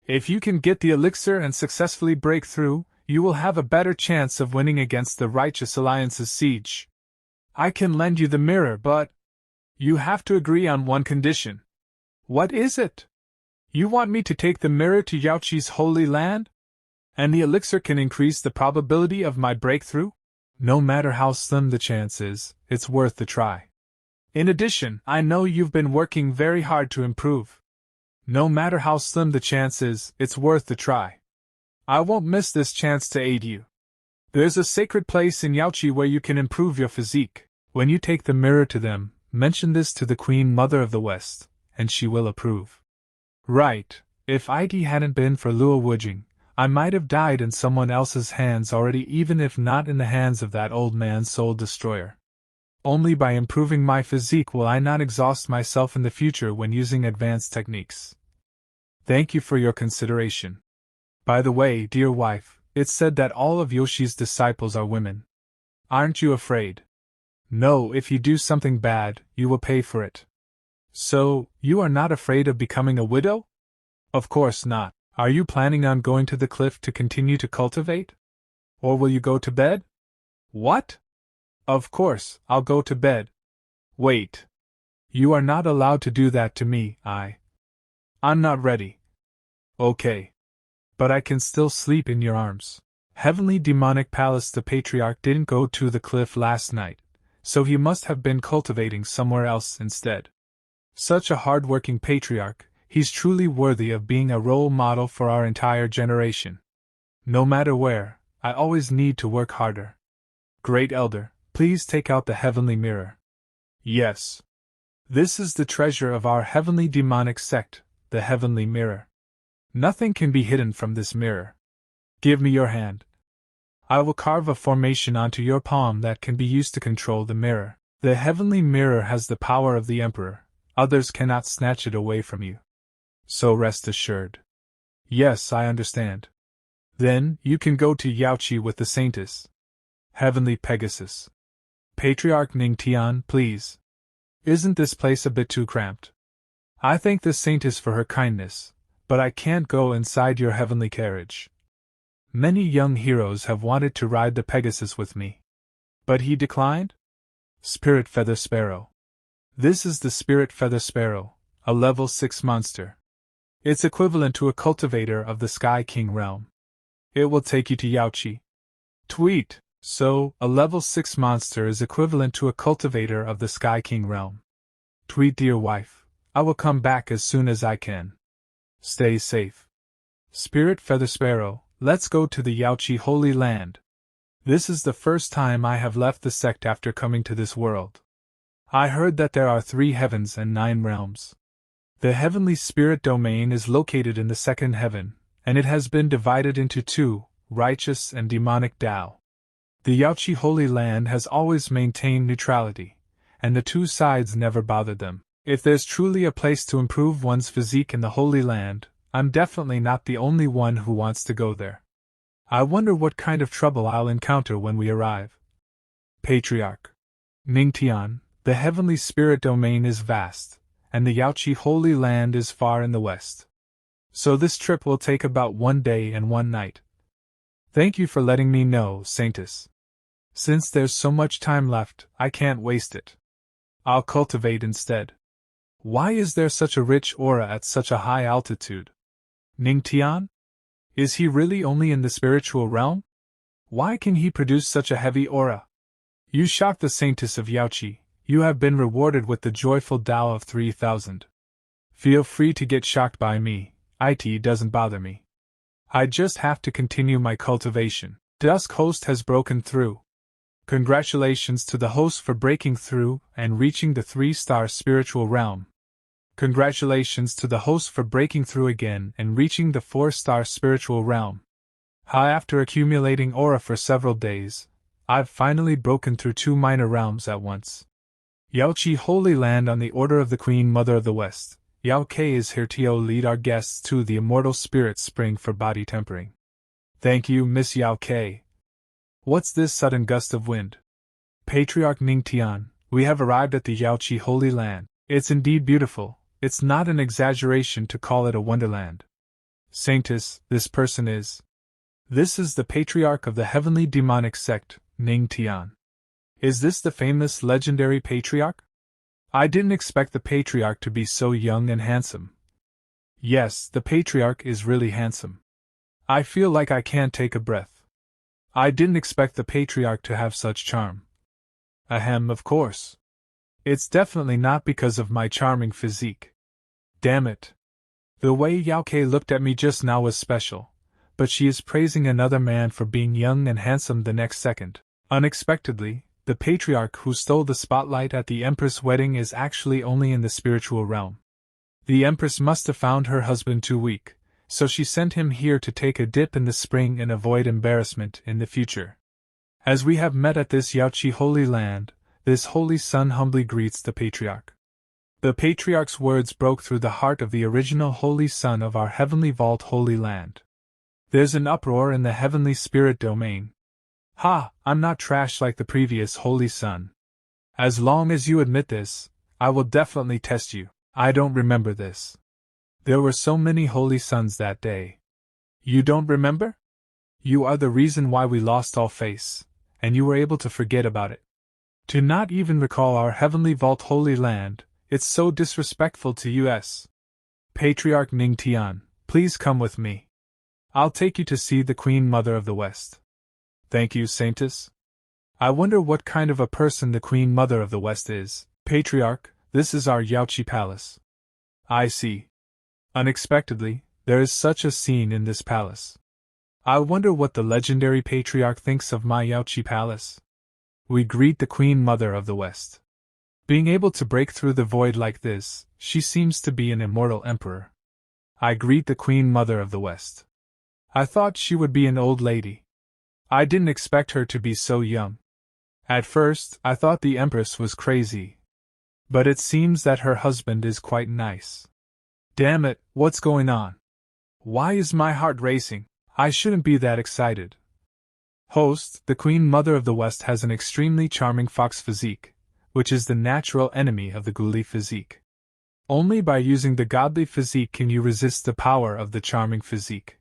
If you can get the elixir and successfully break through, you will have a better chance of winning against the Righteous Alliance's siege. I can lend you the mirror, but you have to agree on one condition. What is it? You want me to take the mirror to Yaoqi's Holy Land? And the elixir can increase the probability of my breakthrough? No matter how slim the chance is, it's worth the try. In addition, I know you've been working very hard to improve. No matter how slim the chance is, it's worth the try. I won't miss this chance to aid you. There's a sacred place in Yaoqi where you can improve your physique. When you take the mirror to them, mention this to the Queen Mother of the West, and she will approve. Right, if it hadn't been for Luo Wujing, I might have died in someone else's hands already, even if not in the hands of that old man soul destroyer. Only by improving my physique will I not exhaust myself in the future when using advanced techniques. Thank you for your consideration. By the way, dear wife, it's said that all of Yoshi's disciples are women. Aren't you afraid? No, if you do something bad, you will pay for it. So, you are not afraid of becoming a widow? Of course not. Are you planning on going to the cliff to continue to cultivate? Or will you go to bed? What? Of course, I'll go to bed. Wait. You are not allowed to do that to me, I'm not ready. Okay. But I can still sleep in your arms. Heavenly Demonic Palace. The Patriarch didn't go to the cliff last night, so he must have been cultivating somewhere else instead. Such a hard-working patriarch, he's truly worthy of being a role model for our entire generation. No matter where, I always need to work harder. Great Elder, please take out the Heavenly Mirror. Yes. This is the treasure of our Heavenly Demonic Sect, the Heavenly Mirror. Nothing can be hidden from this mirror. Give me your hand. I will carve a formation onto your palm that can be used to control the mirror. The Heavenly Mirror has the power of the Emperor. Others cannot snatch it away from you. So rest assured. Yes, I understand. Then, you can go to Yaoqi with the Saintess. Heavenly Pegasus. Patriarch Ning Tian, please. Isn't this place a bit too cramped? I thank the Saintess for her kindness, but I can't go inside your heavenly carriage. Many young heroes have wanted to ride the Pegasus with me. But he declined? Spirit Feather Sparrow. This is the Spirit Feather Sparrow, a level 6 monster. It's equivalent to a cultivator of the Sky King realm. It will take you to Yaoqi. Tweet. So, a level 6 monster is equivalent to a cultivator of the Sky King realm. Tweet, dear wife. I will come back as soon as I can. Stay safe. Spirit Feather Sparrow, let's go to the Yaoqi Holy Land. This is the first time I have left the sect after coming to this world. I heard that there are 3 heavens and 9 realms. The heavenly spirit domain is located in the 2nd heaven, and it has been divided into 2, righteous and demonic Tao. The Yaoqi Holy Land has always maintained neutrality, and the 2 sides never bothered them. If there's truly a place to improve one's physique in the Holy Land, I'm definitely not the only one who wants to go there. I wonder what kind of trouble I'll encounter when we arrive. Patriarch Ning Tian, the heavenly spirit domain is vast, and the Yaoqi Holy Land is far in the west. So this trip will take about 1 day and 1 night. Thank you for letting me know, Saintess. Since there's so much time left, I can't waste it. I'll cultivate instead. Why is there such a rich aura at such a high altitude? Ning Tian? Is he really only in the spiritual realm? Why can he produce such a heavy aura? You shocked the Saintess of Yaoqi. You have been rewarded with the joyful Tao of 3000. Feel free to get shocked by me, it doesn't bother me. I just have to continue my cultivation. Dusk Host has broken through. Congratulations to the host for breaking through and reaching the 3-star spiritual realm. Congratulations to the host for breaking through again and reaching the 4-star spiritual realm. After accumulating aura for several days, I've finally broken through 2 minor realms at once. Yaoqi Holy Land on the order of the Queen Mother of the West. Yao Ke is here to lead our guests to the immortal spirit spring for body tempering. Thank you, Miss Yao Ke. What's this sudden gust of wind? Patriarch Ning Tian, we have arrived at the Yaoqi Holy Land. It's indeed beautiful. It's not an exaggeration to call it a wonderland. Sanctus, this person is. This is the patriarch of the heavenly demonic sect, Ning Tian. Is this the famous legendary patriarch? I didn't expect the patriarch to be so young and handsome. Yes, the patriarch is really handsome. I feel like I can't take a breath. I didn't expect the patriarch to have such charm. Ahem, of course. It's definitely not because of my charming physique. Damn it. The way Yao Ke looked at me just now was special, but she is praising another man for being young and handsome the next second. Unexpectedly, the patriarch who stole the spotlight at the Empress wedding is actually only in the spiritual realm. The Empress must have found her husband too weak, so she sent him here to take a dip in the spring and avoid embarrassment in the future. As we have met at this Yaoqi Holy Land, this holy son humbly greets the patriarch. The patriarch's words broke through the heart of the original holy son of our heavenly vault Holy Land. There's an uproar in the heavenly spirit domain. Ha, I'm not trash like the previous holy son. As long as you admit this, I will definitely test you. I don't remember this. There were so many holy sons that day. You don't remember? You are the reason why we lost all face, and you were able to forget about it. To not even recall our heavenly vault Holy Land, it's so disrespectful to us. Patriarch Ning Tian, please come with me. I'll take you to see the Queen Mother of the West. Thank you, Saintess. I wonder what kind of a person the Queen Mother of the West is. Patriarch, this is our Yaoqi Palace. I see. Unexpectedly, there is such a scene in this palace. I wonder what the legendary patriarch thinks of my Yaoqi Palace. We greet the Queen Mother of the West. Being able to break through the void like this, she seems to be an immortal emperor. I greet the Queen Mother of the West. I thought she would be an old lady. I didn't expect her to be so young. At first, I thought the Empress was crazy. But it seems that her husband is quite nice. Damn it, what's going on? Why is my heart racing? I shouldn't be that excited. Host, the Queen Mother of the West has an extremely charming fox physique, which is the natural enemy of the ghoulie physique. Only by using the godly physique can you resist the power of the charming physique.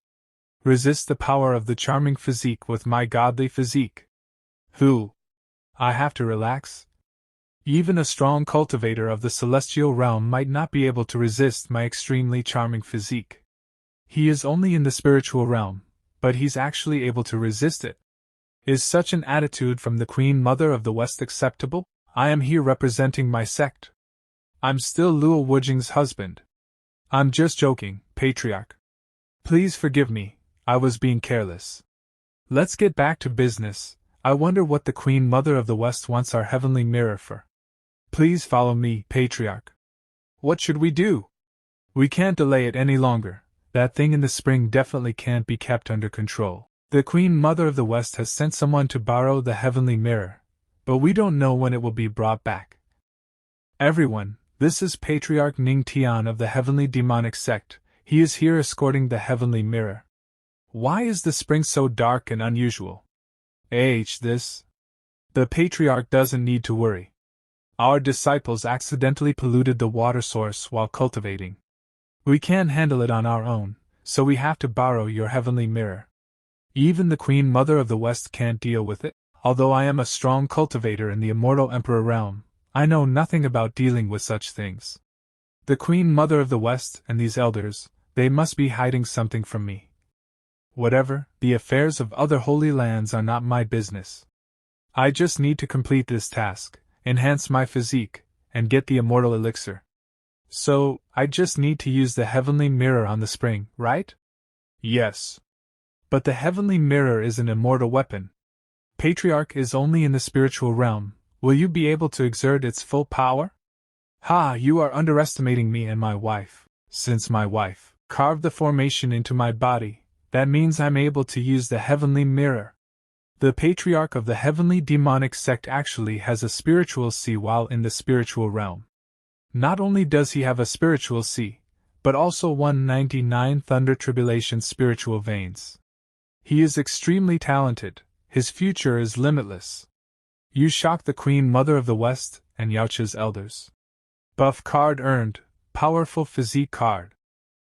Resist the power of the charming physique with my godly physique. Who? I have to relax? Even a strong cultivator of the celestial realm might not be able to resist my extremely charming physique. He is only in the spiritual realm, but he's actually able to resist it. Is such an attitude from the Queen Mother of the West acceptable? I am here representing my sect. I'm still Luo Wujing's husband. I'm just joking, Patriarch. Please forgive me, I was being careless. Let's get back to business. I wonder what the Queen Mother of the West wants our heavenly mirror for. Please follow me, Patriarch. What should we do? We can't delay it any longer. That thing in the spring definitely can't be kept under control. The Queen Mother of the West has sent someone to borrow the heavenly mirror, but we don't know when it will be brought back. Everyone, this is Patriarch Ning Tian of the heavenly demonic sect. He is here escorting the heavenly mirror. Why is the spring so dark and unusual? This. The Patriarch doesn't need to worry. Our disciples accidentally polluted the water source while cultivating. We can't handle it on our own, so we have to borrow your heavenly mirror. Even the Queen Mother of the West can't deal with it. Although I am a strong cultivator in the immortal Emperor realm, I know nothing about dealing with such things. The Queen Mother of the West and these elders, they must be hiding something from me. Whatever, the affairs of other holy lands are not my business. I just need to complete this task, enhance my physique, and get the immortal elixir. So, I just need to use the heavenly mirror on the spring, right? Yes. But the heavenly mirror is an immortal weapon. Patriarch is only in the spiritual realm. Will you be able to exert its full power? Ha, you are underestimating me and my wife. Since my wife carved the formation into my body, that means I'm able to use the heavenly mirror. The patriarch of the heavenly demonic sect actually has a spiritual sea while in the spiritual realm. Not only does he have a spiritual sea, but also 199 thunder tribulation spiritual veins. He is extremely talented, his future is limitless. You shocked the Queen Mother of the West and Yaocha's elders. Buff card earned, powerful physique card.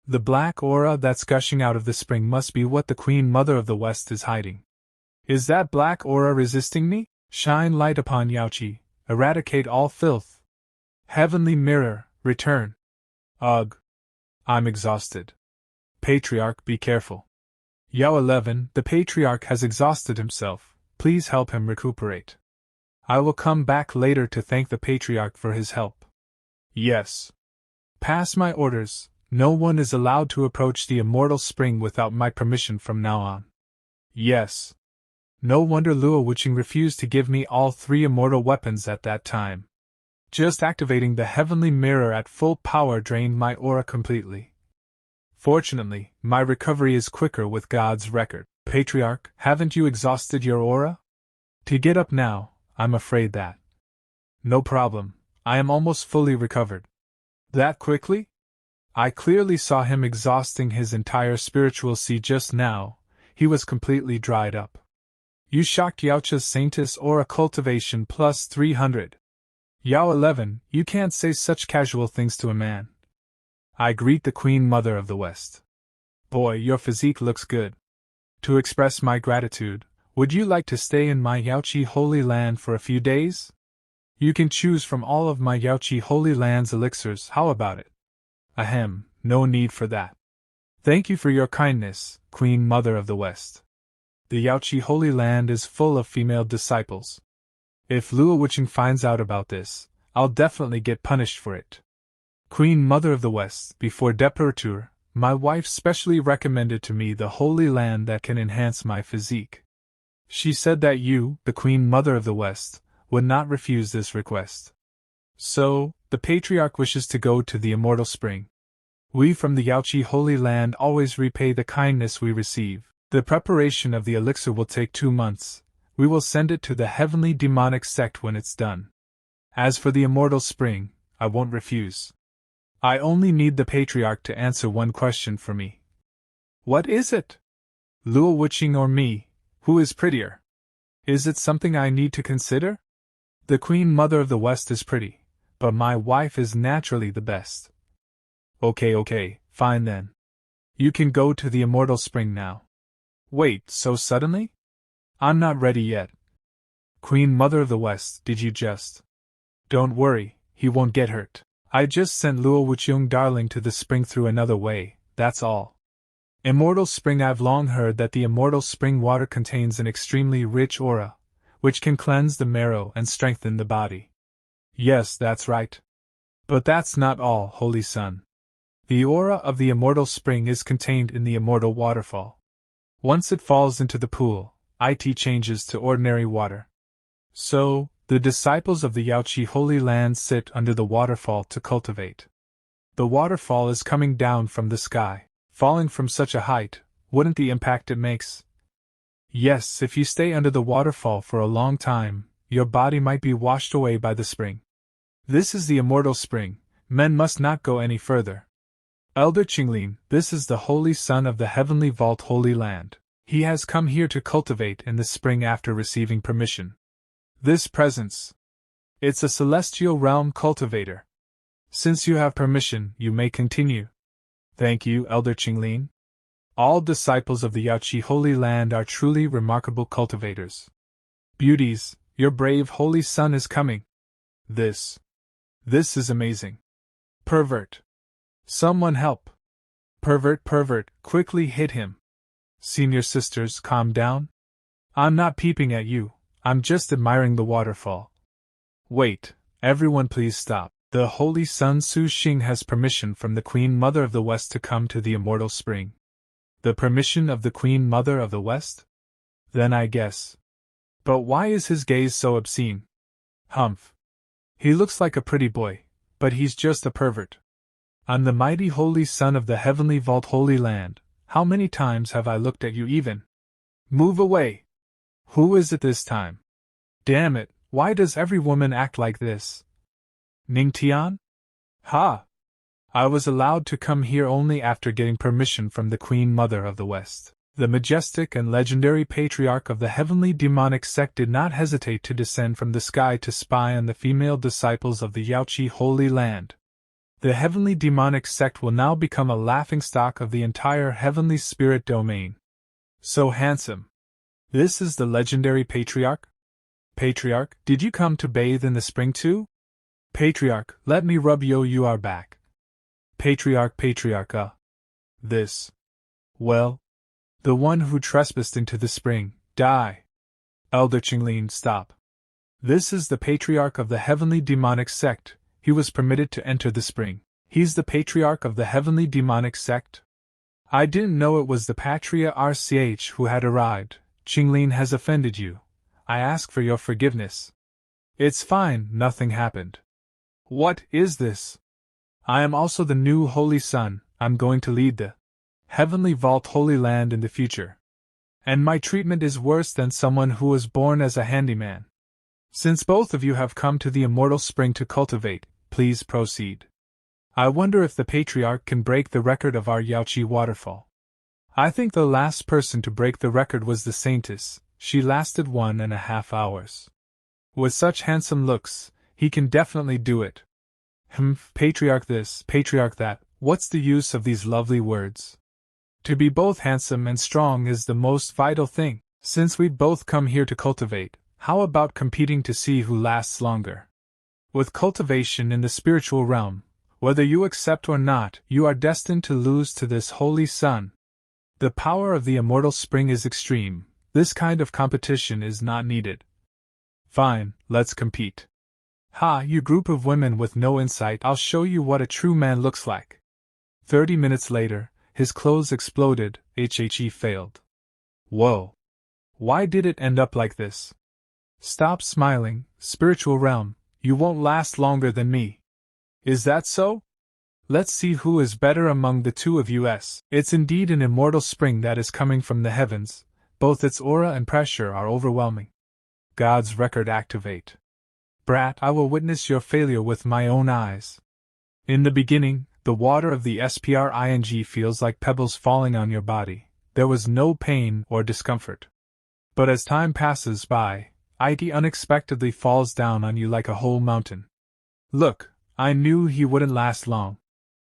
The black aura that's gushing out of the spring must be what the Queen Mother of the West is hiding. Is that black aura resisting me? Shine light upon Yaochi, eradicate all filth. Heavenly mirror, return. Ugh. I'm exhausted. Patriarch, be careful. Yao 11, the Patriarch has exhausted himself, please help him recuperate. I will come back later to thank the Patriarch for his help. Yes. Pass my orders, no one is allowed to approach the immortal spring without my permission from now on. Yes. No wonder Luo Wuqing refused to give me all 3 immortal weapons at that time. Just activating the heavenly mirror at full power drained my aura completely. Fortunately, my recovery is quicker with God's record. Patriarch, haven't you exhausted your aura? To get up now, I'm afraid that. No problem, I am almost fully recovered. That quickly? I clearly saw him exhausting his entire spiritual sea just now, he was completely dried up. You shocked Yaocha's Saintess aura cultivation plus 300. Yao 11, you can't say such casual things to a man. I greet the Queen Mother of the West. Boy, your physique looks good. To express my gratitude, would you like to stay in my Yaochi Holy Land for a few days? You can choose from all of my Yaochi Holy Land's elixirs, how about it? Ahem, no need for that. Thank you for your kindness, Queen Mother of the West. The Yaochi Holy Land is full of female disciples. If Luo Wuqing finds out about this, I'll definitely get punished for it. Queen Mother of the West, before departure, my wife specially recommended to me the Holy Land that can enhance my physique. She said that you, the Queen Mother of the West, would not refuse this request. So, the Patriarch wishes to go to the Immortal Spring. We from the Yaochi Holy Land always repay the kindness we receive. The preparation of the elixir will take 2 months. We will send it to the heavenly demonic sect when it's done. As for the Immortal Spring, I won't refuse. I only need the Patriarch to answer one question for me. What is it? Luo Wuqing or me, who is prettier? Is it something I need to consider? The Queen Mother of the West is pretty, but my wife is naturally the best. Okay, fine then. You can go to the Immortal Spring now. Wait, so suddenly? I'm not ready yet. Queen Mother of the West, did you just? Don't worry, he won't get hurt. I just sent Luo Wuqing darling to the spring through another way, that's all. Immortal Spring, I've long heard that the Immortal Spring water contains an extremely rich aura, which can cleanse the marrow and strengthen the body. Yes, that's right. But that's not all, Holy Son. The aura of the Immortal Spring is contained in the Immortal Waterfall. Once it falls into the pool, it changes to ordinary water. So, the disciples of the Yaochi Holy Land sit under the waterfall to cultivate. The waterfall is coming down from the sky. Falling from such a height, wouldn't the impact it makes? Yes, if you stay under the waterfall for a long time, your body might be washed away by the spring. This is the Immortal Spring, men must not go any further. Elder Qinglin, this is the Holy Son of the Heavenly Vault Holy Land. He has come here to cultivate in the spring after receiving permission. This presence. It's a celestial realm cultivator. Since you have permission, you may continue. Thank you, Elder Qinglin. All disciples of the Yaochi Holy Land are truly remarkable cultivators. Beauties, your brave Holy Son is coming. This is amazing. Pervert. Someone help. Pervert, quickly hit him. Senior sisters, calm down. I'm not peeping at you, I'm just admiring the waterfall. Wait, everyone please stop. The Holy Son Su Xing has permission from the Queen Mother of the West to come to the Immortal Spring. The permission of the Queen Mother of the West? Then I guess. But why is his gaze so obscene? Humph. He looks like a pretty boy, But he's just a pervert. I'm the mighty holy son of the heavenly vault holy land. How many times have I looked at you even? Move away! Who is it this time? Damn it, why does every woman act like this? Ning Tian? Ha! I was allowed to come here only after getting permission from the Queen Mother of the West. The majestic and legendary patriarch of the heavenly demonic sect did not hesitate to descend from the sky to spy on the female disciples of the Yaoqi Holy Land. The heavenly demonic sect will now become a laughingstock of the entire heavenly spirit domain. So handsome. This is the legendary patriarch? Patriarch, did you come to bathe in the spring too? Patriarch, let me rub you are back. Patriarch, this. Well, the one who trespassed into the spring, die. Elder Qinglin, stop. This is the patriarch of the heavenly demonic sect. He was permitted to enter the spring. He's the patriarch of the heavenly demonic sect? I didn't know it was the patriarch who had arrived. Qinglin has offended you. I ask for your forgiveness. It's fine, nothing happened. What is this? I am also the new holy son. I'm going to lead the heavenly vault holy land in the future. And my treatment is worse than someone who was born as a handyman. Since both of you have come to the immortal spring to cultivate, please proceed. I wonder if the patriarch can break the record of our Yaoqi waterfall. I think the last person to break the record was the saintess. She lasted 1.5 hours. With such handsome looks, he can definitely do it. Patriarch this, patriarch that, what's the use of these lovely words? To be both handsome and strong is the most vital thing. Since we've both come here to cultivate, how about competing to see who lasts longer? With cultivation in the spiritual realm, whether you accept or not, you are destined to lose to this holy sun. The power of the immortal spring is extreme. This kind of competition is not needed. Fine, let's compete. Ha, you group of women with no insight, I'll show you what a true man looks like. 30 minutes later, his clothes exploded, he failed. Whoa. Why did it end up like this? Stop smiling, spiritual realm, you won't last longer than me. Is that so? Let's see who is better among the two of us. It's indeed an immortal spring that is coming from the heavens, both its aura and pressure are overwhelming. God's record activate. Brat, I will witness your failure with my own eyes. In the beginning, the water of the spring feels like pebbles falling on your body. There was no pain or discomfort. But as time passes by, it unexpectedly falls down on you like a whole mountain. Look, I knew he wouldn't last long.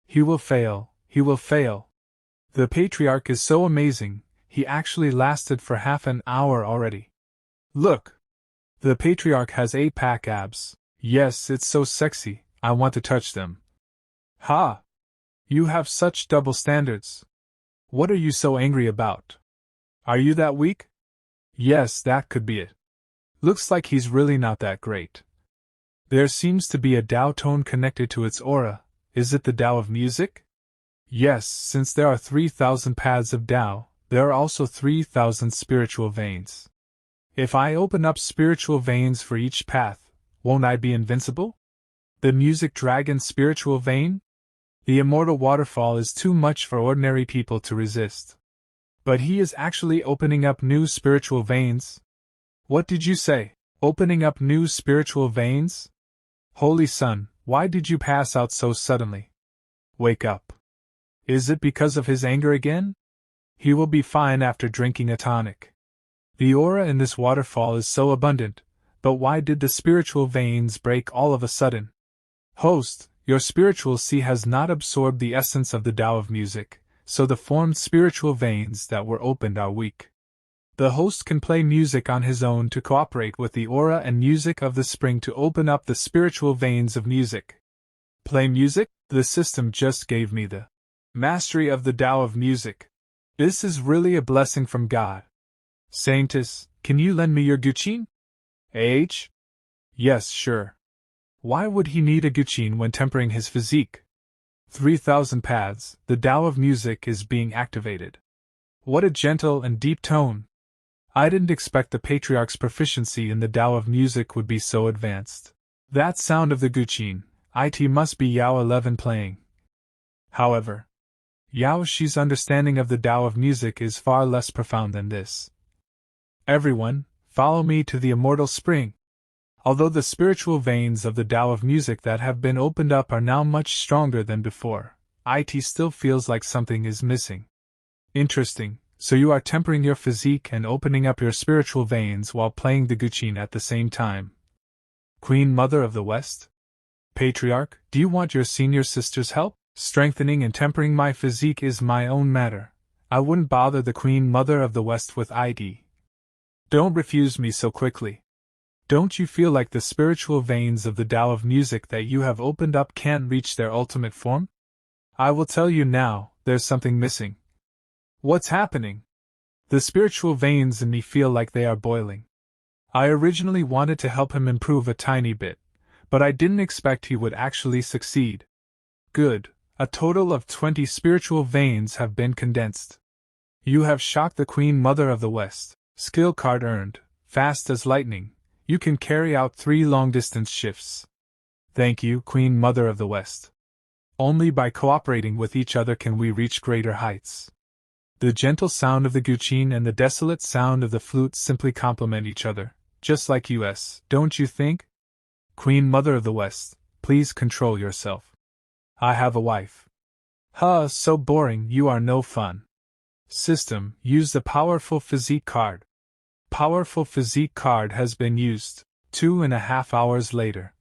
He will fail, he will fail. The patriarch is so amazing, he actually lasted for half an hour already. Look! The patriarch has 8-pack abs. Yes, it's so sexy, I want to touch them. Ha! You have such double standards. What are you so angry about? Are you that weak? Yes, that could be it. Looks like he's really not that great. There seems to be a Tao tone connected to its aura. Is it the Tao of music? Yes, since there are 3,000 paths of Tao, there are also 3,000 spiritual veins. If I open up spiritual veins for each path, won't I be invincible? The music dragon spiritual vein? The immortal waterfall is too much for ordinary people to resist. But he is actually opening up new spiritual veins. What did you say? Opening up new spiritual veins? Holy Sun, why did you pass out so suddenly? Wake up. Is it because of his anger again? He will be fine after drinking a tonic. The aura in this waterfall is so abundant, but why did the spiritual veins break all of a sudden? Host, your spiritual sea has not absorbed the essence of the Tao of music, so the formed spiritual veins that were opened are weak. The host can play music on his own to cooperate with the aura and music of the spring to open up the spiritual veins of music. Play music? The system just gave me the mastery of the Tao of music. This is really a blessing from God. Saintess, can you lend me your guqin? Yes, sure. Why would he need a guqin when tempering his physique? 3,000 paths, the Tao of music is being activated. What a gentle and deep tone. I didn't expect the patriarch's proficiency in the Tao of music would be so advanced. That sound of the guqin, It must be Yao 11 playing. However, Yao Shi's understanding of the Tao of music is far less profound than this. Everyone, follow me to the immortal spring. Although the spiritual veins of the Tao of music that have been opened up are now much stronger than before, it still feels like something is missing. Interesting, so you are tempering your physique and opening up your spiritual veins while playing the guqin at the same time. Queen Mother of the West? Patriarch, do you want your senior sister's help? Strengthening and tempering my physique is my own matter. I wouldn't bother the Queen Mother of the West with it. Don't refuse me so quickly. Don't you feel like the spiritual veins of the Tao of music that you have opened up can't reach their ultimate form? I will tell you now, there's something missing. What's happening? The spiritual veins in me feel like they are boiling. I originally wanted to help him improve a tiny bit, but I didn't expect he would actually succeed. Good, a total of 20 spiritual veins have been condensed. You have shocked the Queen Mother of the West. Skill card earned, fast as lightning. You can carry out 3 long-distance shifts. Thank you, Queen Mother of the West. Only by cooperating with each other can we reach greater heights. The gentle sound of the guqin and the desolate sound of the flute simply complement each other, just like us, don't you think? Queen Mother of the West, please control yourself. I have a wife. Huh, so boring, you are no fun. System, use the powerful physique card. Powerful physique card has been used. 2.5 hours later.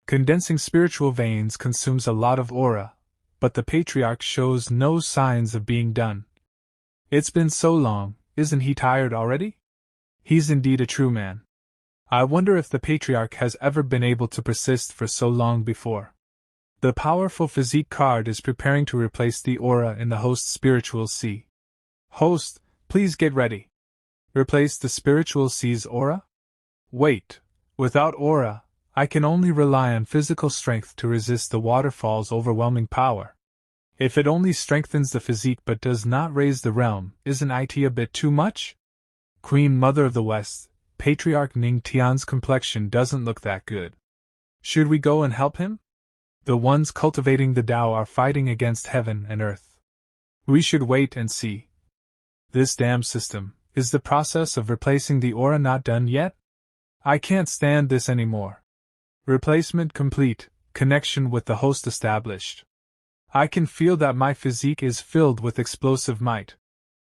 Condensing spiritual veins consumes a lot of aura, but the Patriarch shows no signs of being done. It's been so long, isn't he tired already? He's indeed a true man. I wonder if the Patriarch has ever been able to persist for so long before. The powerful physique card is preparing to replace the aura in the host's spiritual sea. Host, please get ready. Replace the spiritual sea's aura? Wait, without aura, I can only rely on physical strength to resist the waterfall's overwhelming power. If it only strengthens the physique but does not raise the realm, isn't it a bit too much? Queen Mother of the West, Patriarch Ning Tian's complexion doesn't look that good. Should we go and help him? The ones cultivating the Tao are fighting against heaven and earth. We should wait and see. This damn system, is the process of replacing the aura not done yet? I can't stand this anymore. Replacement complete, connection with the host established. I can feel that my physique is filled with explosive might.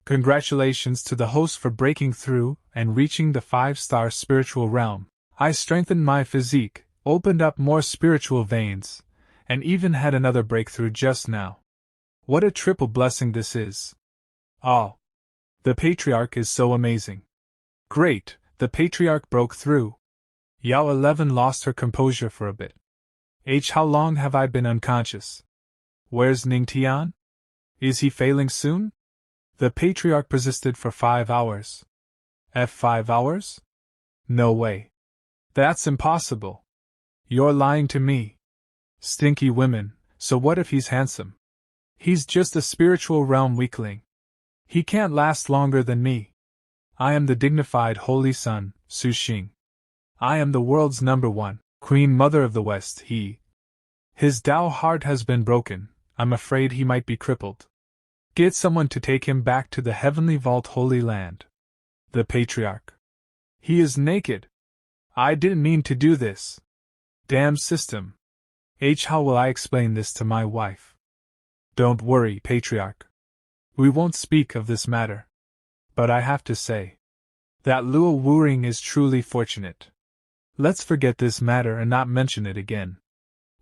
Congratulations to the host for breaking through and reaching the 5-star spiritual realm. I strengthened my physique, opened up more spiritual veins, and even had another breakthrough just now. What a triple blessing this is. Oh, the Patriarch is so amazing. Great, the Patriarch broke through. Yao 11 lost her composure for a bit. How long have I been unconscious? Where's Ning Tian? Is he failing soon? The Patriarch persisted for 5 hours. 5 hours? No way. That's impossible. You're lying to me. Stinky women, so what if he's handsome? He's just a spiritual realm weakling. He can't last longer than me. I am the dignified Holy Son, Su Xing. I am the world's #1, Queen Mother of the West. His Tao heart has been broken. I'm afraid he might be crippled. Get someone to take him back to the heavenly vault Holy Land. The Patriarch. He is naked. I didn't mean to do this. Damn system. How will I explain this to my wife? Don't worry, Patriarch. We won't speak of this matter. But I have to say that Luo Wuring is truly fortunate. Let's forget this matter and not mention it again.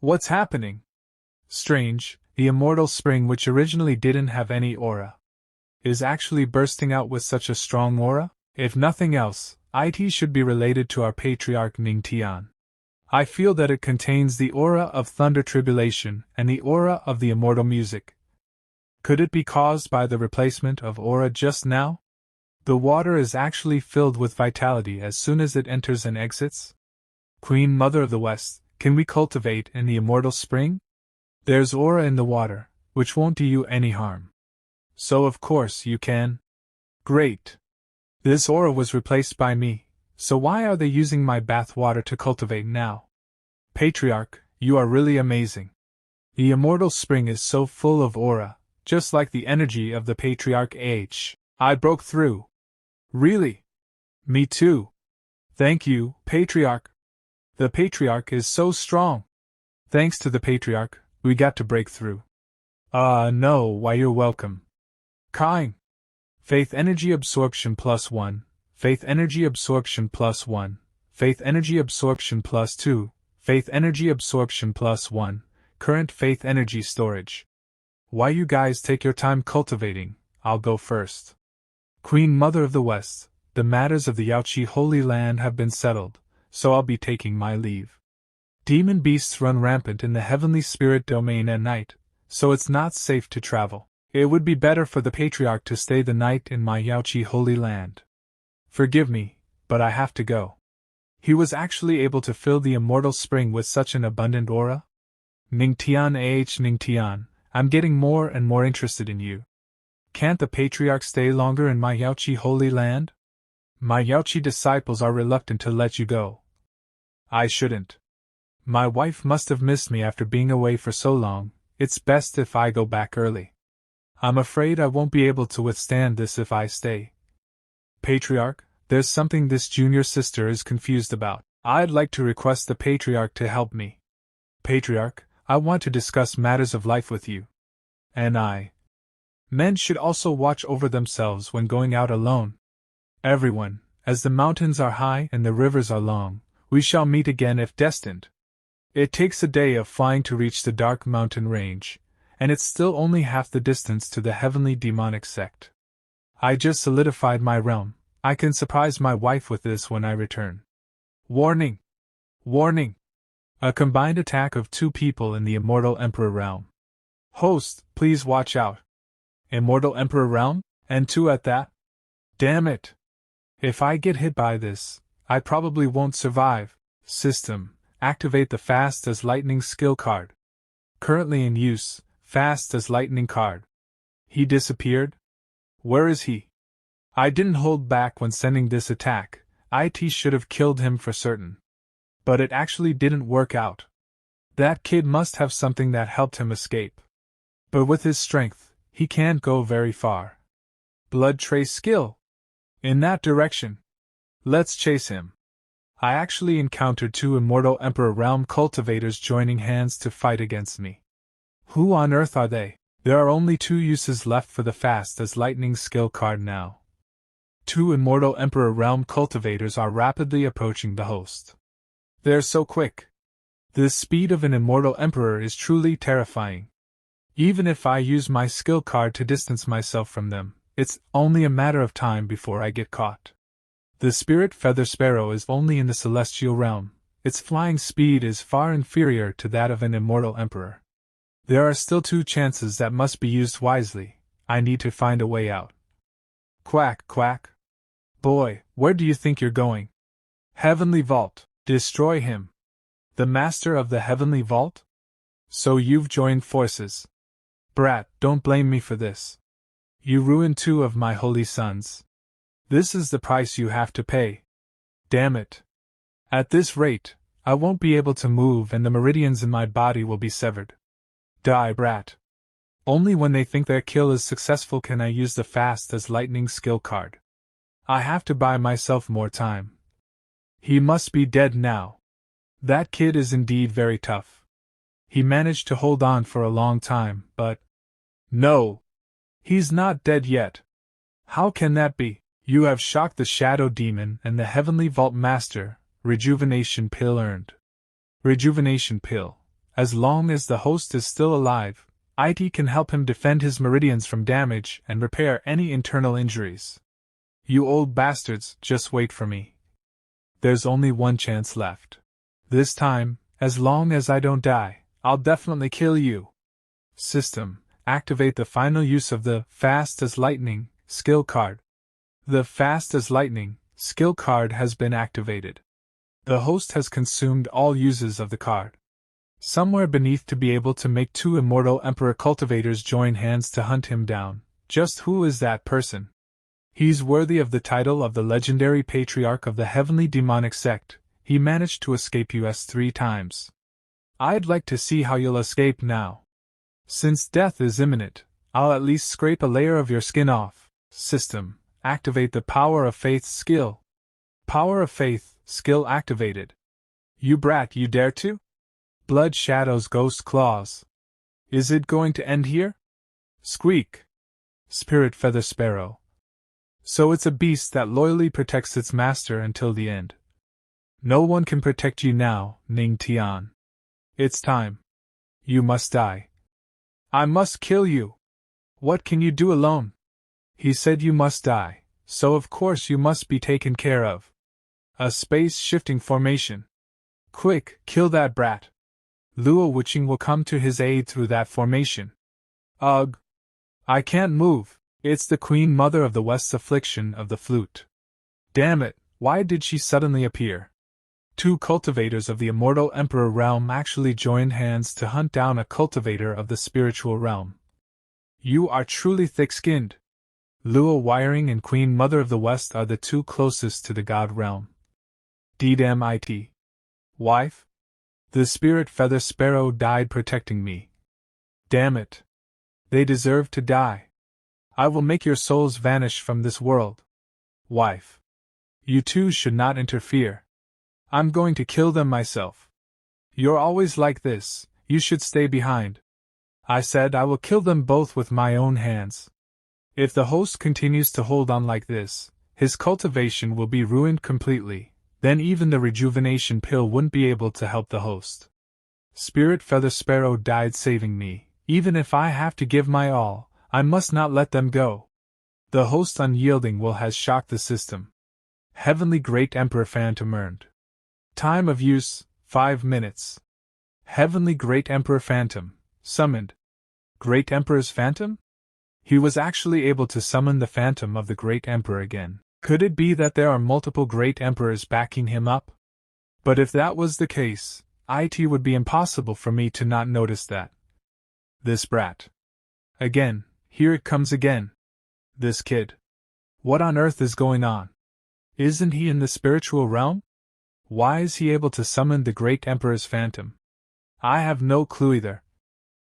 What's happening? Strange, the immortal spring, which originally didn't have any aura, is actually bursting out with such a strong aura? If nothing else, it should be related to our Patriarch Ning Tian. I feel that it contains the aura of thunder tribulation and the aura of the immortal music. Could it be caused by the replacement of aura just now? The water is actually filled with vitality as soon as it enters and exits. Queen Mother of the West, can we cultivate in the immortal spring? There's aura in the water, which won't do you any harm. So of course you can. Great. This aura was replaced by me, so why are they using my bath water to cultivate now? Patriarch, You are really amazing. The immortal spring is so full of aura, just like the energy of the Patriarch H. I broke through. Really? Me too. Thank you, Patriarch. The Patriarch is so strong. Thanks to the Patriarch, we got to break through. No, why you're welcome. Kind. Faith energy absorption +1, faith energy absorption +1, faith energy absorption +2, faith energy absorption +1, current faith energy storage. Why you guys take your time cultivating, I'll go first. Queen Mother of the West, the matters of the Yaoqi Holy Land have been settled, so I'll be taking my leave. Demon beasts run rampant in the heavenly spirit domain at night, so it's not safe to travel. It would be better for the Patriarch to stay the night in my Yaoqi Holy Land. Forgive me, but I have to go. He was actually able to fill the immortal spring with such an abundant aura? Ning Tian Ning Tian, I'm getting more and more interested in you. Can't the Patriarch stay longer in my Yaoqi Holy Land? My Yaoqi disciples are reluctant to let you go. I shouldn't. My wife must have missed me after being away for so long. It's best if I go back early. I'm afraid I won't be able to withstand this if I stay. Patriarch, there's something this junior sister is confused about. I'd like to request the Patriarch to help me. Patriarch, I want to discuss matters of life with you. And I. Men should also watch over themselves when going out alone. Everyone, as the mountains are high and the rivers are long, we shall meet again if destined. It takes a day of flying to reach the dark mountain range, and it's still only half the distance to the heavenly demonic sect. I just solidified my realm. I can surprise my wife with this when I return. Warning! Warning! A combined attack of 2 people in the Immortal Emperor realm. Host, please watch out. Immortal Emperor realm? And 2 at that? Damn it! If I get hit by this, I probably won't survive. System, activate the Fast as Lightning skill card. Currently in use. Fast as lightning card. He disappeared? Where is he? I didn't hold back when sending this attack. IT should have killed him for certain. But it actually didn't work out. That kid must have something that helped him escape. But with his strength, he can't go very far. Blood trace skill. In that direction. Let's chase him. I actually encountered 2 Immortal Emperor Realm cultivators joining hands to fight against me. Who on earth are they? There are only 2 uses left for the Fast as Lightning skill card now. 2 Immortal Emperor Realm cultivators are rapidly approaching the host. They're so quick. The speed of an Immortal Emperor is truly terrifying. Even if I use my skill card to distance myself from them, it's only a matter of time before I get caught. The Spirit Feather Sparrow is only in the Celestial Realm. Its flying speed is far inferior to that of an Immortal Emperor. There are still 2 chances that must be used wisely. I need to find a way out. Quack, quack. Boy, where do you think you're going? Heavenly Vault. Destroy him. The Master of the Heavenly Vault? So you've joined forces. Brat, don't blame me for this. You ruined 2 of my holy sons. This is the price you have to pay. Damn it. At this rate, I won't be able to move and the meridians in my body will be severed. Die, brat. Only when they think their kill is successful can I use the Fast as Lightning skill card. I have to buy myself more time. He must be dead now. That kid is indeed very tough. He managed to hold on for a long time, but... No! He's not dead yet. How can that be? You have shocked the Shadow Demon and the Heavenly Vault Master. Rejuvenation pill earned. Rejuvenation pill. As long as the host is still alive, IT can help him defend his meridians from damage and repair any internal injuries. You old bastards, just wait for me. There's only one chance left. This time, as long as I don't die, I'll definitely kill you. System, activate the final use of the Fast as Lightning skill card. The Fast as Lightning skill card has been activated. The host has consumed all uses of the card. Somewhere beneath to be able to make 2 Immortal Emperor cultivators join hands to hunt him down. Just who is that person? He's worthy of the title of the legendary Patriarch of the Heavenly Demonic Sect. He managed to escape us 3 times. I'd like to see how you'll escape now. Since death is imminent, I'll at least scrape a layer of your skin off. System, activate the power of faith skill. Power of faith, skill activated. You brat, you dare to? Blood shadows ghost claws. Is it going to end here? Squeak. Spirit feather sparrow. So it's a beast that loyally protects its master until the end. No one can protect you now, Ning Tian. It's time. You must die. I must kill you. What can you do alone? He said you must die, so of course you must be taken care of. A space-shifting formation. Quick, kill that brat. Luo Wuqing will come to his aid through that formation. Ugh. I can't move. It's the Queen Mother of the West's affliction of the flute. Damn it, why did she suddenly appear? Two cultivators of the immortal Emperor realm actually joined hands to hunt down a cultivator of the spiritual realm. You are truly thick-skinned. Luo Wiring and Queen Mother of the West are the two closest to the god realm. DDMIT. Wife? The spirit feather sparrow died protecting me. Damn it. They deserve to die. I will make your souls vanish from this world. Wife. You two should not interfere. I'm going to kill them myself. You're always like this, you should stay behind. I said I will kill them both with my own hands. If the host continues to hold on like this, his cultivation will be ruined completely, then even the rejuvenation pill wouldn't be able to help the host. Spirit feather sparrow died saving me, even if I have to give my all, I must not let them go. The host unyielding will has shocked the system. Heavenly Great Emperor Phantom earned. Time of use, 5 minutes. Heavenly Great Emperor Phantom, summoned. Great Emperor's Phantom? He was actually able to summon the Phantom of the Great Emperor again. Could it be that there are multiple Great Emperors backing him up? But if that was the case, it would be impossible for me to not notice that. This brat. Again, here it comes again. This kid. What on earth is going on? Isn't he in the spiritual realm? Why is he able to summon the Great Emperor's Phantom? I have no clue either.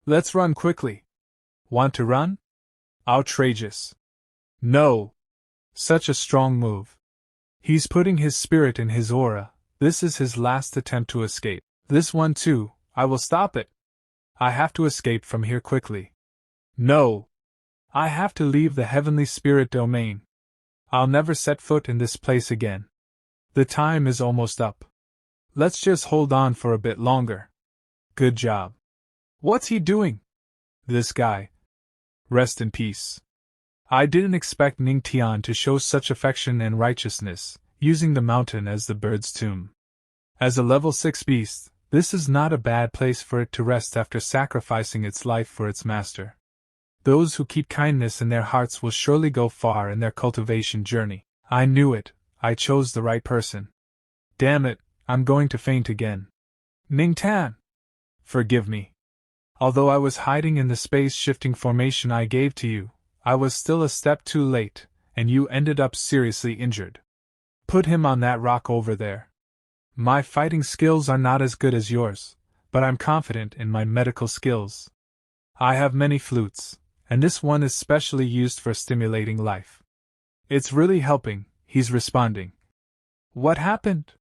Let's run quickly. Want to run? Outrageous. No. Such a strong move. He's putting his spirit in his aura. This is his last attempt to escape. This one too, I will stop it. I have to escape from here quickly. No. I have to leave the heavenly spirit domain. I'll never set foot in this place again. The time is almost up. Let's just hold on for a bit longer. Good job. What's he doing? This guy. Rest in peace. I didn't expect Ning Tian to show such affection and righteousness, using the mountain as the bird's tomb. As a level 6 beast, this is not a bad place for it to rest after sacrificing its life for its master. Those who keep kindness in their hearts will surely go far in their cultivation journey. I knew it. I chose the right person. Damn it, I'm going to faint again. Ning Tian! Forgive me. Although I was hiding in the space-shifting formation I gave to you, I was still a step too late, and you ended up seriously injured. Put him on that rock over there. My fighting skills are not as good as yours, but I'm confident in my medical skills. I have many flutes, and this one is specially used for stimulating life. It's really helping. He's responding. What happened?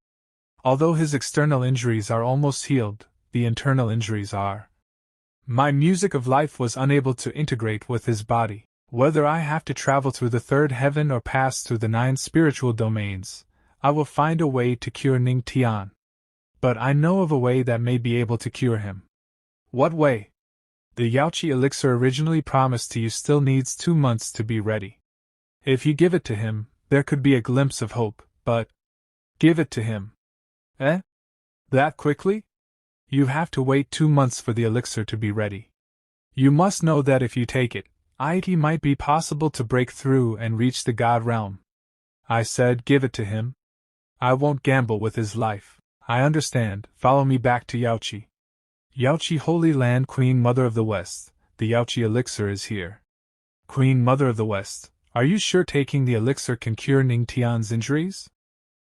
Although his external injuries are almost healed, the internal injuries are. My music of life was unable to integrate with his body. Whether I have to travel through the third heaven or pass through the 9 spiritual domains, I will find a way to cure Ning Tian. But I know of a way that may be able to cure him. What way? The Yaoqi elixir originally promised to you still needs 2 months to be ready. If you give it to him, there could be a glimpse of hope, but... Give it to him. Eh? That quickly? You have to wait 2 months for the elixir to be ready. You must know that if you take it, it might be possible to break through and reach the god realm. I said give it to him. I won't gamble with his life. I understand, follow me back to Yaoqi. Yaoqi Holy Land Queen Mother of the West, the Yaoqi elixir is here. Queen Mother of the West, are you sure taking the elixir can cure Ning Tian's injuries?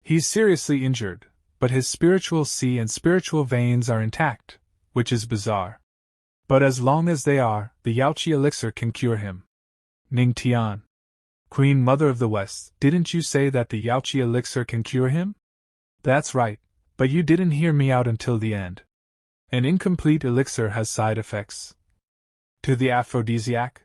He's seriously injured, but his spiritual sea and spiritual veins are intact. which is bizarre. But as long as they are, the Yaoqi elixir can cure him. Ning Tian, Queen Mother of the West, didn't you say that the Yaoqi elixir can cure him? That's right, but you didn't hear me out until the end. An incomplete elixir has side effects. To the aphrodisiac?